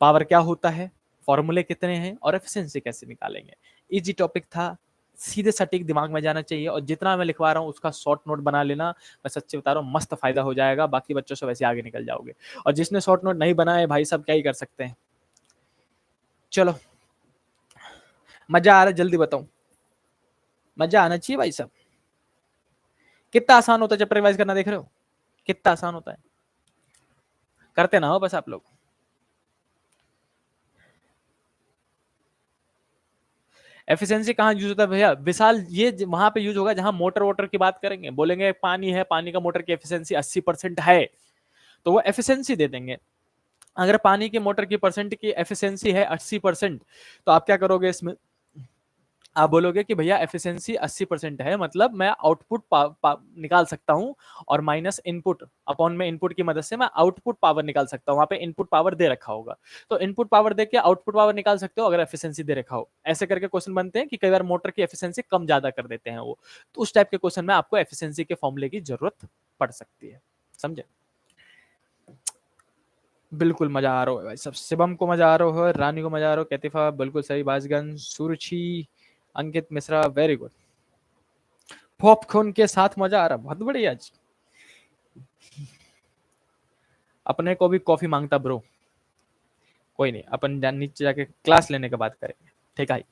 पावर क्या होता है, फॉर्मूले कितने हैं, और एफिशिएंसी कैसे निकालेंगे। इजी टॉपिक था, सीधे सटीक दिमाग में जाना चाहिए, और जितना मैं लिखवा रहा हूँ उसका शॉर्ट नोट बना लेना, मैं सच्चे बता रहा हूँ मस्त फायदा हो जाएगा, बाकी बच्चों से वैसे आगे निकल जाओगे। और जिसने शॉर्ट नोट नहीं बनाए भाई साहब क्या ही कर सकते हैं। चलो मजा आ रहा है, जल्दी बताऊं, मजा आना चाहिए भाई साहब। कितना आसान होता है चैप्टर रिवाइज करना, देख रहे हो कितना आसान होता है, करते ना हो बस आप लोग। एफिशिएंसी कहाँ यूज होता है भैया विशाल? ये वहां पे यूज होगा जहां मोटर वोटर की बात करेंगे, बोलेंगे पानी है, पानी का मोटर की एफिशिएंसी 80% है, तो वो एफिशिएंसी दे देंगे। अगर पानी की मोटर की परसेंट की एफिशिएंसी है 80%, तो आप क्या करोगे इसमें? आप बोलोगे कि भैया एफिशिएंसी 80% है, मतलब मैं आउटपुट निकाल सकता हूं, और माइनस इनपुट अपॉन में इनपुट की मदद से मैं आउटपुट पावर निकाल सकता हूं। वहां पे इनपुट पावर दे रखा होगा, तो इनपुट पावर दे के आउटपुट पावर निकाल सकते हो अगर एफिशिएंसी दे रखा हो। ऐसे करके क्वेश्चन बनते हैं कि कई बार मोटर की एफिशिएंसी कम ज्यादा कर देते हैं वो, तो उस टाइप के क्वेश्चन में आपको एफिशिएंसी के फॉर्मूले की जरूरत पड़ सकती है। समझे? बिल्कुल मजा आ रहा है भाई सब। शिवम को मजा आ रहा है, रानी को मजा आ रहा है, कैतिफा बिल्कुल सही, बाजगन, सुरुचि, अंकित मिश्रा वेरी गुड। पॉपकॉर्न के साथ मजा आ रहा, बहुत बढ़िया। आज अपने को भी कॉफी मांगता ब्रो, कोई नहीं, अपन नीचे जाके क्लास लेने के बाद करेंगे, ठीक है।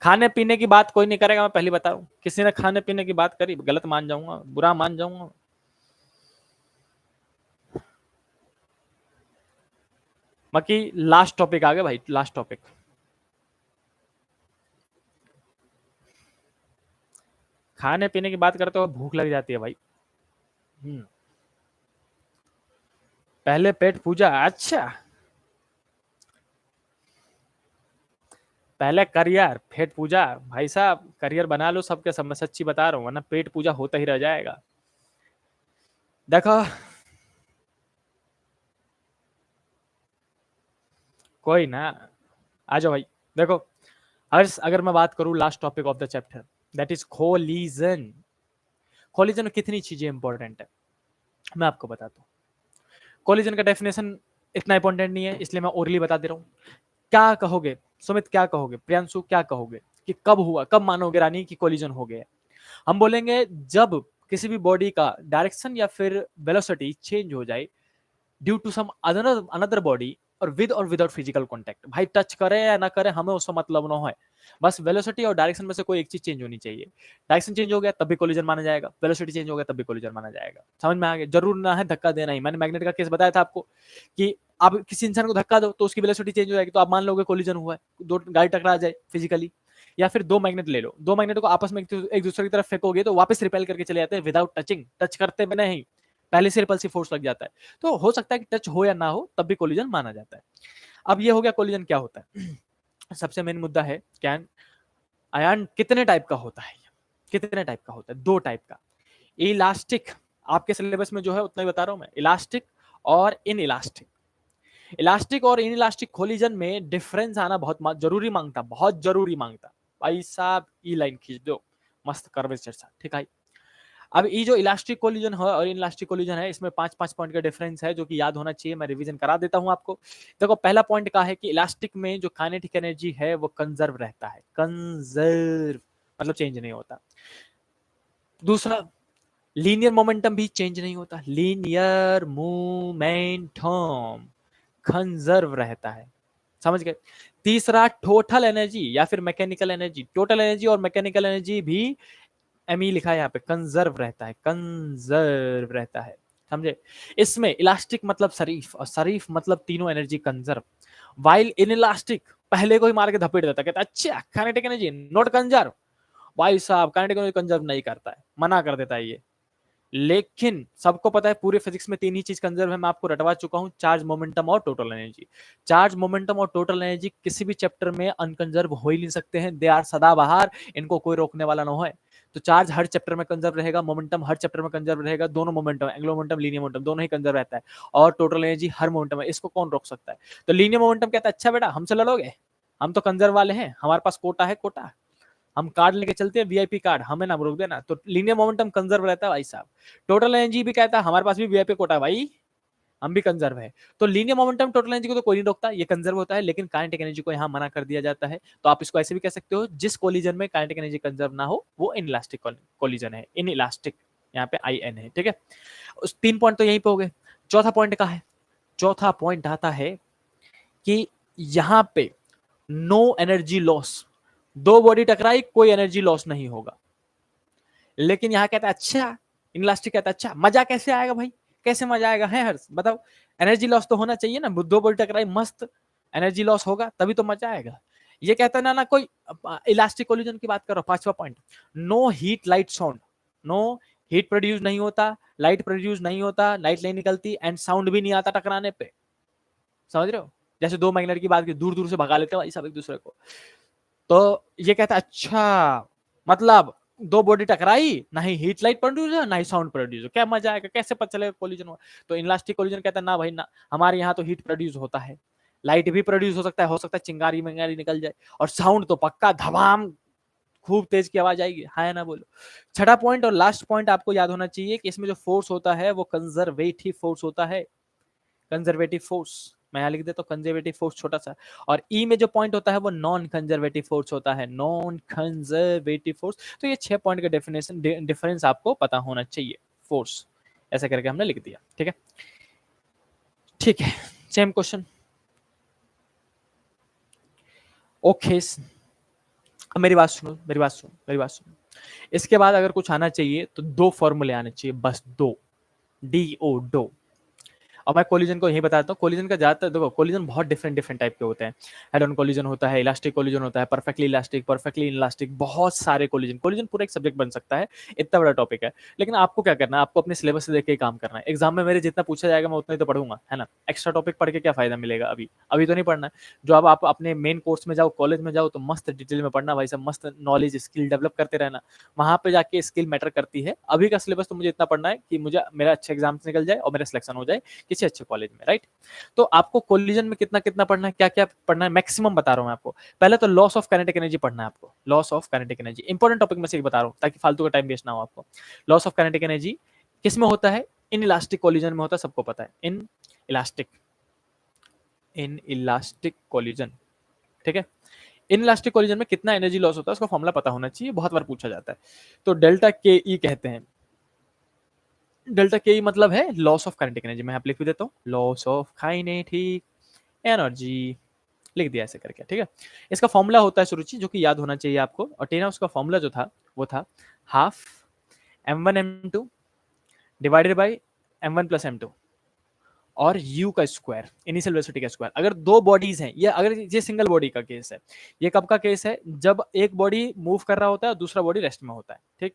खाने पीने की बात कोई नहीं करेगा, मैं पहले बता रहा हूँ, किसी ने खाने पीने की बात करी गलत मान जाऊंगा, बुरा मान जाऊंगा। बाकी लास्ट टॉपिक आ गया भाई, लास्ट टॉपिक। खाने पीने की बात करते हो भूख लग जाती है भाई। पहले पेट पूजा, अच्छा पहले करियर पेट पूजा, भाई साहब करियर बना लो सबके सब, मैं सच्ची बता रहा हूँ, वरना पेट पूजा होता ही रह जाएगा। देखो कोई ना, आ जाओ भाई। देखो हर्ष, अगर मैं बात करूं last topic of the chapter, that is collision. Collision में कितनी चीजें इंपॉर्टेंट है मैं आपको बताता हूँ। कोलिजन का डेफिनेशन इतना इंपॉर्टेंट नहीं है, इसलिए मैं ओरली बता दे रहा हूँ। क्या कहोगे सुमित, क्या कहोगे प्रियांशु, क्या कहोगे कि कब हुआ, कब मानोगे रानी कि कोलिजन हो गया? हम बोलेंगे जब किसी भी बॉडी का डायरेक्शन या फिर वेलोसिटी चेंज हो जाए due to some another body, और विदाउट फिजिकल कॉन्टैक्ट। भाई टच करे या ना करे हमें उसका मतलब ना है, बस वेलोसिटी और डायरेक्शन में से कोई एक चीज चेंज होनी चाहिए। डायरेक्शन चेंज हो गया तब भी कोलिजन माना जाएगा, वेलोसिटी चेंज हो गया तब भी कोलिजन माना जाएगा। समझ में आ गया? जरूर ना है धक्का देना ही, मैंने मैग्नेट का केस बताया था आपको कि आप किसी इंसान को धक्का दो तो उसकी वेलोसिटी चेंज हो जाएगी, तो आप मान लोगे कोलिजन हुआ है, दो गाड़ी टकरा जाए फिजिकली। या फिर दो मैग्नेट ले लो, दो मैग्नेट को आपस में एक दूसरे की तरफ फेंकोगे तो वापस रिपेल करके चले जाते हैं विदाउट टचिंग, टच करते बिना ही पहले से रिपल्सिव फोर्स लग जाता है। तो हो सकता है कि टच हो या ना हो तब भी कोलिजन माना जाता है। अब ये हो गया कोलिजन क्या होता है। सबसे मेन मुद्दा है कैन आयन कितने टाइप का होता है? कितने टाइप का होता है? दो टाइप का। इलास्टिक, आपके सिलेबस में जो है उतना ही बता रहा हूं मैं, इलास्टिक और इन इलास्टिक। इलास्टिक और इन इलास्टिक कोलिजन में डिफरेंस आना बहुत जरूरी मांगता, बहुत जरूरी मांगता। भाई साहब ई लाइन खींच दो, मस्त कर्वेचर सा, ठीक है। अब ये जो इलास्टिक कोलिजन है और इलास्टिक कोलिजन है, इसमें 5-5 पॉइंट का डिफरेंस है जो कि याद होना चाहिए, मैं रिवीजन करा देता हूं आपको। देखो पहला पॉइंट का है कि इलास्टिक में जो काइनेटिक एनर्जी है वो कंजर्व रहता है, कंजर्व मतलब चेंज नहीं होता। दूसरा लीनियर मोमेंटम भी चेंज नहीं होता, लीनियर मोमेंटम कंजर्व रहता है, समझ गए। तीसरा टोटल एनर्जी या फिर मैकेनिकल एनर्जी, टोटल एनर्जी और मैकेनिकल एनर्जी भी एमई लिखा है यहाँ पे, कंजर्व रहता है, कंजर्व रहता है, समझे। इसमें इलास्टिक मतलब शरीफ और शरीफ मतलब तीनों energy conserve, while in elastic पहले को ही मार के धपेट देता, कहता अच्छा काइनेटिक एनर्जी नॉट कंजर्व, भाई साहब काइनेटिक एनर्जी कंजर्व नहीं करता है, मना कर देता है ये। लेकिन सबको पता है पूरे फिजिक्स में तीन ही चीज कंजर्व है, मैं आपको रटवा चुका हूं, चार्ज मोमेंटम और टोटल एनर्जी। चार्ज मोमेंटम और टोटल एनर्जी किसी भी चैप्टर में अनकंजर्व हो ही नहीं सकते हैं, दे आर सदाबहार, इनको कोई रोकने वाला ना हो। तो चार्ज हर चैप्टर में कंजर्व रहेगा, मोमेंटम हर चैप्टर में कंजर्व रहेगा, दोनों momentum angular momentum linear momentum दोनों ही कंजर्व रहता है, और टोटल एनर्जी हर मोमेंटम है, इसको कौन रोक सकता है। तो लीनियर मोमेंटम कहता है अच्छा बेटा हमसे लड़ोगे, हम तो कंजर्व वाले हैं, हमारे पास कोटा है, कोटा हम कार्ड लेके चलते हैं वीआईपी कार्ड, हमें ना रोक देना। तो लीनियर मोमेंटम कंजर्व रहता है भाई साहब। टोटल एनर्जी भी कहता है हमारे पास भी वीआईपी कोटा है भाई, हम भी कंजर्व है। तो लीनियर मोमेंटम टोटल एनर्जी को तो कोई नहीं रोकता, ये कंजर्व होता है, लेकिन काइनेटिक एनर्जी को यहाँ मना कर दिया जाता है। तो आप इसको ऐसे भी कह सकते हो, जिस कोलिजन में काइनेटिक एनर्जी कंजर्व ना हो वो इन इलास्टिक कोलिजन है, इन इलास्टिक, यहाँ पे आई एन है, ठीक है। उस 3 पॉइंट तो यहीं पे हो गए। चौथा पॉइंट का है, चौथा पॉइंट आता है कि यहाँ पे नो एनर्जी लॉस, दो बॉडी टकराई कोई एनर्जी लॉस नहीं होगा। लेकिन यहां कहता है अच्छा, इनलास्टिक कहता है अच्छा मजा कैसे आएगा भाई, कैसे मजा आएगा है हर्ष बताओ, एनर्जी लॉस तो होना चाहिए ना, दो बॉडी टकराई मस्त एनर्जी लॉस होगा तभी तो मजा आएगा। ये कहता है ना ना कोई इलास्टिक कोलिजन की बात करो। पांचवा point, no heat light sound, no heat produce नहीं होता, लाइट प्रोड्यूस नहीं होता, लाइट नहीं निकलती, एंड साउंड भी नहीं आता टकराने पे, समझ रहे हो। जैसे दो मैग्नेट की बात की, दूर दूर से भगा लेते हैं भाई सब एक दूसरे को। तो ये कहता है अच्छा मतलब दो बॉडी टकराई, ना ही हीट लाइट प्रोड्यूस है ना ही साउंड प्रोड्यूस है, क्या मजा आएगा, कैसे पता चलेगा कोलिजन हुआ। तो इनलास्टिक कोलिजन कहता है ना भाई ना, हमारे यहाँ तो हीट प्रोड्यूस होता है, लाइट भी प्रोड्यूस हो सकता है चिंगारी मंगारी निकल जाए, और साउंड तो पक्का धमाम खूब तेज की आवाज आएगी, हाँ ना बोलो। छठा पॉइंट और लास्ट पॉइंट आपको याद होना चाहिए कि इसमें जो फोर्स होता है वो कंजर्वेटिव फोर्स होता है, कंजर्वेटिव फोर्स, मैं यहाँ लिख देता हूँ कंजर्वेटिव फोर्स छोटा सा। और ई में जो पॉइंट होता है वो नॉन कंजर्वेटिव फोर्स होता है, नॉन कंजर्वेटिव फोर्स। तो ये 6 पॉइंट का डेफिनेशन डिफरेंस आपको पता होना चाहिए, फोर्स ऐसा करके हमने लिख दिया, ठीक है। ठीक है, सेम क्वेश्चन, ओके। अब मेरी बात सुनो, मेरी बात सुनो, मेरी बात सुनो। इसके बाद अगर कुछ आना चाहिए तो दो फॉर्मूले आने चाहिए, बस दो, डी ओ डो। और मैं कोलिजन को यही बताता हूँ, कोलिजन का ज्यादातर देखो, कोलिजन बहुत डिफरेंट डिफरेंट टाइप के होते हैं। हेड ऑन कोलिजन होता है, इलास्टिक कोलिजन होता है, परफेक्टली इलास्टिक, परफेक्टली इलास्टिक, बहुत सारे कोलिजन, कोलिजन पूरा एक सब्जेक्ट बन सकता है, इतना बड़ा टॉपिक है। लेकिन आपको क्या करना है, आपको अपने सिलेबस से देख के काम करना है। एग्जाम में मेरे जितना पूछा जाएगा मैं उतना ही तो पढ़ूंगा, है ना। एक्स्ट्रा टॉपिक पढ़ के क्या फायदा मिलेगा, अभी अभी तो नहीं पढ़ना है। जो अब आप अपने मेन कोर्स में जाओ, कॉलेज में जाओ, तो मस्त डिटेल में पढ़ना भाई सब, मस्त नॉलेज स्किल डेवलप करते रहना, वहां पे जाके स्किल मैटर करती है। अभी का सिलेबस तो मुझे इतना पढ़ना है कि मुझे मेरा अच्छे एग्जाम निकल जाए और मेरा सिलेक्शन हो जाए किसी अच्छे कॉलेज में, राइट। तो आपको कोलिजन में कितना कितना पढ़ना है, क्या क्या पढ़ना है, मैक्सिमम बता रहा हूं मैं आपको। पहले तो लॉस ऑफ काइनेटिक एनर्जी पढ़ना है आपको, loss of kinetic energy important topic में से एक बता रहा हूं ताकि फालतू का टाइम वेस्ट ना हो आपको। लॉस ऑफ काइनेटिक एनर्जी किस में होता है, इन इलास्टिक कोलिजन में होता है, सबको पता है, in elastic, in elastic collision, ठीक है। इन इलास्टिक कोलिजन में कितना एनर्जी लॉस होता है उसका फॉर्मूला पता होना चाहिए, बहुत बार पूछा जाता है। तो डेल्टा के ई कहते हैं, डेल्टा के मतलब है लॉस ऑफ काइनेटिक एनर्जी, मैं यहाँ पे लिख भी देता हूँ, लॉस ऑफ काइनेटिक एनर्जी, लिख दिया ऐसे करके, ठीक है। इसका फॉर्मूला होता है सुरुचि, जो कि याद होना चाहिए आपको, और टेना उसका फॉर्मूला जो था वो था half m1 m2 divided by m1 plus m2 और u का स्क्वायर, इनिशियल वेलोसिटी का स्क्वायर। अगर दो बॉडीज हैं, ये अगर ये सिंगल बॉडी का केस है, ये कब का केस है, जब एक बॉडी मूव कर रहा होता है और दूसरा बॉडी रेस्ट में होता है, ठीक।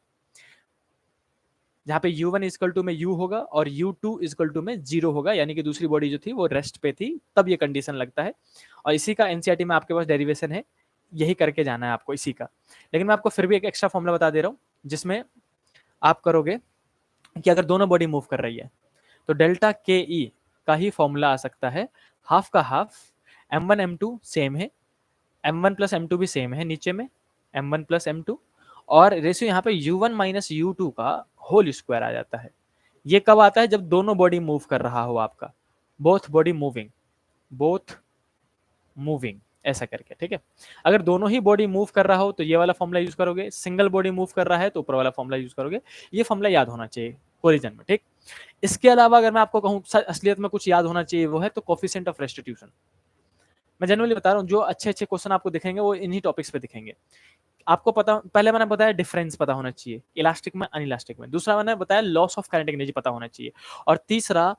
जहाँ पे u1 इक्वल टू में u होगा और u2 इक्वल टू में 0 होगा, यानी कि दूसरी बॉडी जो थी वो रेस्ट पे थी, तब ये कंडीशन लगता है। और इसी का एनसीईआरटी में आपके पास डेरिवेशन है, यही करके जाना है आपको इसी का। लेकिन मैं आपको फिर भी एक एक्स्ट्रा फॉर्मूला बता दे रहा हूँ, जिसमें आप करोगे कि अगर दोनों बॉडी मूव कर रही है तो डेल्टा के ई का ही फॉर्मूला आ सकता है, हाफ का हाफ, m1 m2 सेम है, m1 प्लस m2 भी सेम है नीचे में, m1 प्लस m2, और रेशियो यहाँ पे u1 माइनस u2 का होल स्क्वायर आ जाता है। ये कब आता है, जब दोनों बॉडी मूव कर रहा हो आपका, both body moving, both moving, ऐसा करके, ठीक है। अगर दोनों ही बॉडी मूव कर रहा हो तो ये वाला फॉर्मूला यूज करोगे, सिंगल बॉडी मूव कर रहा है तो ऊपर वाला फॉर्मूला यूज करोगे। ये फॉर्मूला याद होना चाहिए कोलिजन में, ठीक। इसके अलावा अगर मैं आपको कहूँ असलियत में कुछ याद होना चाहिए, वो है तो कोफिशिएंट ऑफ रेस्टिट्यूशन। मैं जनरली बता रहा हूँ, जो अच्छे क्वेश्चन आपको दिखेंगे वो इन्हीं टॉपिक्स पे दिखेंगे। आपको पता, पहले मैंने बताया डिफरेंस पता होना चाहिए इलास्टिक में अनइलास्टिक में, दूसरा मैंने बताया लॉस ऑफ काइनेटिक एनर्जी पता होना चाहिए, और तीसरा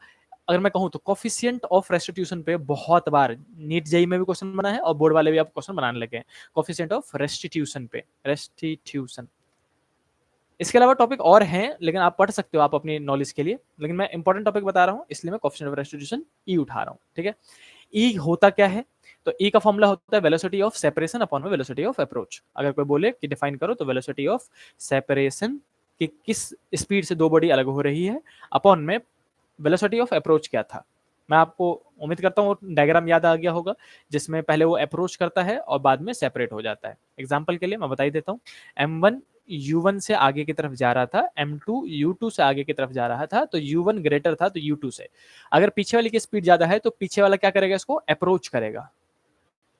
अगर मैं कहूँ तो कोफिशिएंट ऑफ रेस्टिट्यूशन पे बहुत बार नीट जेई में भी क्वेश्चन बना है और बोर्ड वाले भी आप क्वेश्चन बनाने लगे हैं कोफिशिएंट ऑफ रेस्टिट्यूशन पे, रेस्टिट्यूशन। इसके अलावा टॉपिक और हैं लेकिन आप पढ़ सकते हो आप अपनी नॉलेज के लिए, लेकिन मैं इंपॉर्टेंट टॉपिक बता रहा हूँ इसलिए मैं कोफिशिएंट ऑफ रेस्टिट्यूशन ई उठा रहा हूँ, ठीक है। ई होता क्या है, तो ई का फॉर्मूला होता है वेलोसिटी ऑफ सेपरेशन अपॉन में वेलोसिटी ऑफ अप्रोच। अगर कोई बोले कि डिफाइन करो तो वेलोसिटी ऑफ सेपरेशन कि किस स्पीड से दो बॉडी अलग हो रही है, अपॉन में वेलोसिटी ऑफ अप्रोच क्या था। मैं आपको उम्मीद करता हूँ डायग्राम याद आ गया होगा, जिसमें पहले वो अप्रोच करता है और बाद में सेपरेट हो जाता है। एग्जाम्पल के लिए मैं बता ही देता हूँ, M1 U1 से आगे की तरफ जा रहा था, M2 U2 से आगे की तरफ जा रहा था, तो U1 ग्रेटर था तो U2 से। अगर पीछे वाली की स्पीड ज्यादा है तो पीछे वाला क्या करेगा, इसको अप्रोच करेगा,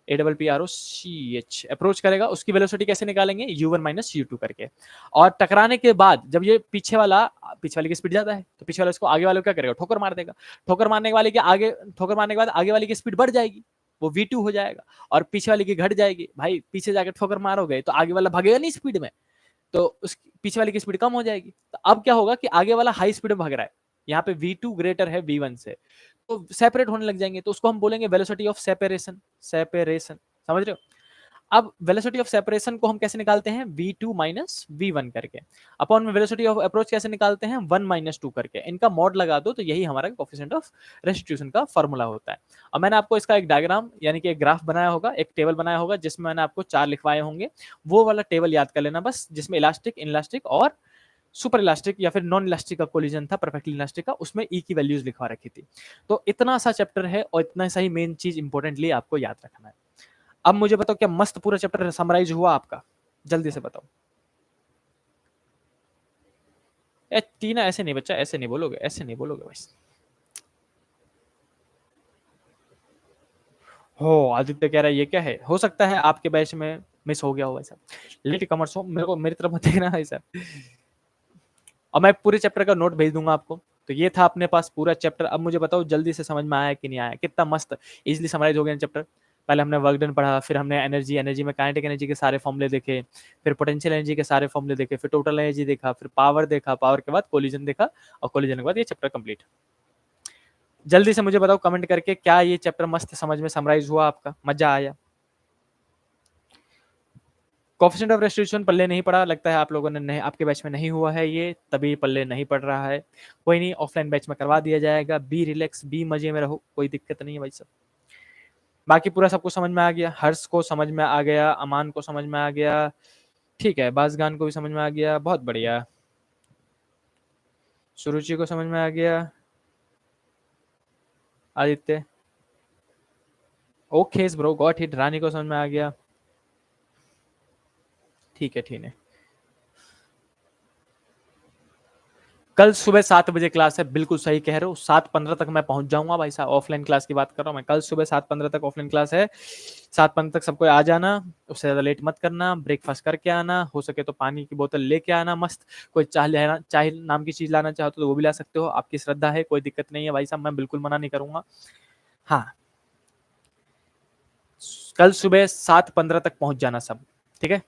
APPROCH अप्रोच करेगा। उसकी वेलोसिटी कैसे निकालेंगे, U1 माइनस U2 करके। और टकराने के बाद जब ये पीछे वाले की स्पीड ज्यादा है तो पीछे वाला इसको आगे वाले को क्या करेगा, ठोकर मार देगा। ठोकर मारने के बाद आगे वाले की स्पीड बढ़ जाएगी, वो V2 हो जाएगा, और पीछे वाले की घट जाएगी। भाई पीछे जाकर ठोकर मारोगे तो आगे वाला भागेगा नहीं स्पीड में, तो उस पीछे वाले की स्पीड कम हो जाएगी। तो अब क्या होगा कि आगे वाला हाई स्पीड में भाग रहा है, यहाँ पे V2 ग्रेटर है V1 से, तो सेपरेट होने लग जाएंगे, तो उसको हम बोलेंगे वेलोसिटी ऑफ सेपरेशन। समझ रहे हो। अब वेलोसिटी ऑफ सेपरेशन को हम कैसे निकालते हैं, V2 माइनस V1 करके, अपॉन में वेलोसिटी ऑफ अप्रोच कैसे निकालते हैं, 1 माइनस 2 करके। इनका मॉड लगा दो तो यही हमारा कोफिशिएंट ऑफ रेस्टिट्यूशन का फॉर्मूला होता है। और मैंने आपको इसका एक डायग्राम यानी कि एक ग्राफ बनाया होगा, एक टेबल बनाया होगा, जिसमें मैंने आपको 4 लिखवाए होंगे। वो वाला टेबल याद कर लेना बस, जिसमें इलास्टिक, इनलास्टिक और सुपर इलास्टिक या फिर नॉन इलास्टिक का कोलिजन था, परफेक्टली इलास्टिक का, उसमें ई की वैल्यूज लिखवा रखी थी। तो इतना सा चैप्टर है और इतना सा ही मेन चीज इंपॉर्टेंटली आपको याद रखना है। अब मुझे बताओ क्या मस्त पूरा चैप्टर समराइज हुआ आपका, जल्दी से बताओ। टीना ऐसे नहीं बच्चा, ऐसे नहीं बोलोगे, ऐसे नहीं बोलोगे भाई। हो आदित्य कह रहा है ये क्या है, हो सकता है आपके बैच में मिस हो गया हो वैसा, लेट कमर्स हो, मेरे को मेरी तरफ मत देखना ऐसा। और मैं पूरे चैप्टर का नोट भेज दूंगा आपको। तो ये था अपने पास पूरा चैप्टर। अब मुझे बताओ जल्दी से समझ में आया कि नहीं आया, कितना मस्त इजीली समराइज हो गया चैप्टर। पहले हमने वर्क डन पढ़ा, फिर हमने एनर्जी में काइनेटिक एनर्जी के सारे फॉर्मूले देखे, फिर पोटेंशियल एनर्जी के सारे फॉर्मूले देखे, फिर टोटल एनर्जी देखा, फिर पावर देखा, पावर के बाद कोलिजन देखा, और कोलिजन के बाद ये चैप्टर कंप्लीट। जल्दी से मुझे बताओ कमेंट करके, क्या ये चैप्टर मस्त समझ में समराइज हुआ, आपका मजा आया। कोफिशिएंट ऑफ रेस्टिट्यूशन पल्ले नहीं पड़ा, लगता है आप लोगों ने नहीं, आपके बैच में नहीं हुआ है ये, तभी पल्ले नहीं पड़ रहा है। कोई नहीं, ऑफलाइन बैच में करवा दिया जाएगा। बी रिलैक्स, बी मजे में रहो, कोई दिक्कत नहीं है भाई सब। बाकी पूरा सबको समझ में आ गया, हर्ष को समझ में आ गया, अमान को समझ में आ गया, ठीक है, बाजगान को भी समझ में आ गया, बहुत बढ़िया। सुरुचि को समझ में आ गया, Aditya okay bro got it, Rani को समझ में आ गया, ठीक है ठीक है। कल सुबह 7 बजे क्लास है, बिल्कुल सही कह रहे हो, 7:15 तक मैं पहुंच जाऊंगा भाई साहब। ऑफलाइन क्लास की बात कर रहा हूँ मैं, कल सुबह 7:15 तक ऑफलाइन क्लास है। 7:15 तक सबको आ जाना, उससे ज्यादा लेट मत करना, ब्रेकफास्ट करके आना, हो सके तो पानी की बोतल लेके आना मस्त। कोई चाय नाम की चीज लाना चाहो तो वो भी ला सकते हो, आपकी श्रद्धा है, कोई दिक्कत नहीं है भाई साहब, मैं बिल्कुल मना नहीं करूंगा। हाँ, कल सुबह 7:15 तक पहुंच जाना सब, ठीक है।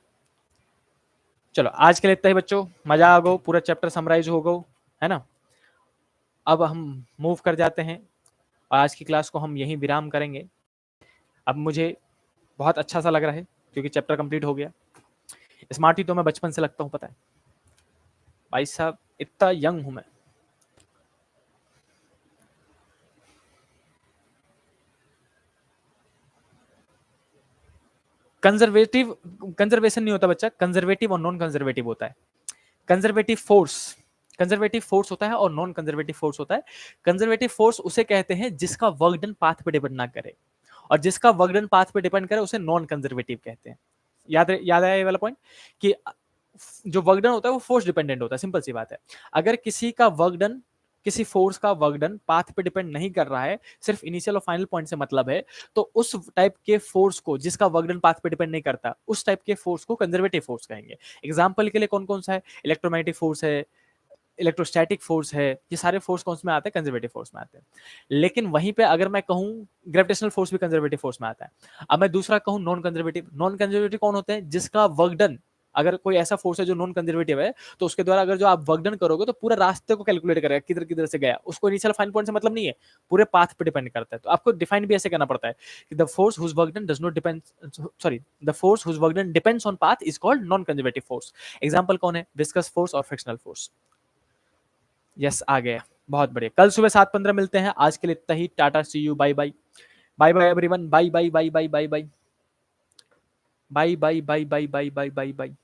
चलो आज के लिए इतना ही बच्चों, मजा आ गो, पूरा चैप्टर समराइज हो गो, है ना। अब हम मूव कर जाते हैं, आज की क्लास को हम यहीं विराम करेंगे। अब मुझे बहुत अच्छा सा लग रहा है क्योंकि चैप्टर कंप्लीट हो गया। स्मार्ट ही तो मैं बचपन से लगता हूँ, पता है भाई साहब, इतना यंग हूं मैं। कंजर्वेशन नहीं होता बच्चा, कंजर्वेटिव और नॉन कंजर्वेटिव होता है। कंजर्वेटिव फोर्स होता है और नॉन कंजर्वेटिव फोर्स होता है। कंजर्वेटिव फोर्स उसे कहते हैं जिसका वर्क डन पाथ पे डिपेंड ना करे, और जिसका वर्क डन पाथ पे डिपेंड करे उसे नॉन कंजर्वेटिव कहते हैं। याद आया ये वाला पॉइंट कि जो वर्क डन होता है वो फोर्स डिपेंडेंट होता है, सिंपल सी बात है। अगर किसी का वर्क डन किसी फोर्स का वर्क डन पाथ पे डिपेंड नहीं कर रहा है, सिर्फ इनिशियल और फाइनल पॉइंट से मतलब है, तो उस टाइप के फोर्स को, जिसका वर्क डन पाथ पे डिपेंड नहीं करता, उस टाइप के फोर्स को कंजर्वेटिव फोर्स कहेंगे। एग्जाम्पल के लिए कौन कौन सा है? इलेक्ट्रोमैग्नेटिक फोर्स है, इलेक्ट्रोस्टैटिक फोर्स है, ये सारे फोर्स कौन में आते हैं? कंजर्वेटिव फोर्स में आते हैं। लेकिन वहीं पे अगर मैं कहूं ग्रेविटेशनल फोर्स भी कंजर्वेटिव फोर्स में आता है। अब मैं दूसरा कहूं नॉन कंजर्वेटिव, नॉन कंजर्वेटिव कौन होते हैं? जिसका वर्क डन, अगर कोई ऐसा फोर्स है जो नॉन कंजर्वेटिव है, तो उसके द्वारा अगर जो आप वर्क डन करोगे तो पूरा रास्ते को कैलकुलेट करेगा, किधर किधर से गया, उसको इनिशियल फाइनल पॉइंट से मतलब नहीं है, पूरे पाथ पे डिपेंड करता है। तो आपको डिफाइन भी ऐसे करना पड़ता है कि the force whose work done does not depend, sorry, the force whose work done depends on path is called non conservative force. Example कौन है? विस्कस फोर्स और फ्रिक्शनल फोर्स। यस, आ गया, बहुत बढ़िया। कल सुबह 7:15 मिलते हैं। आज के लिए इतना ही। Tata, see you, bye bye, bye bye everyone, bye bye bye bye bye bye bye bye bye bye bye bye bye bye.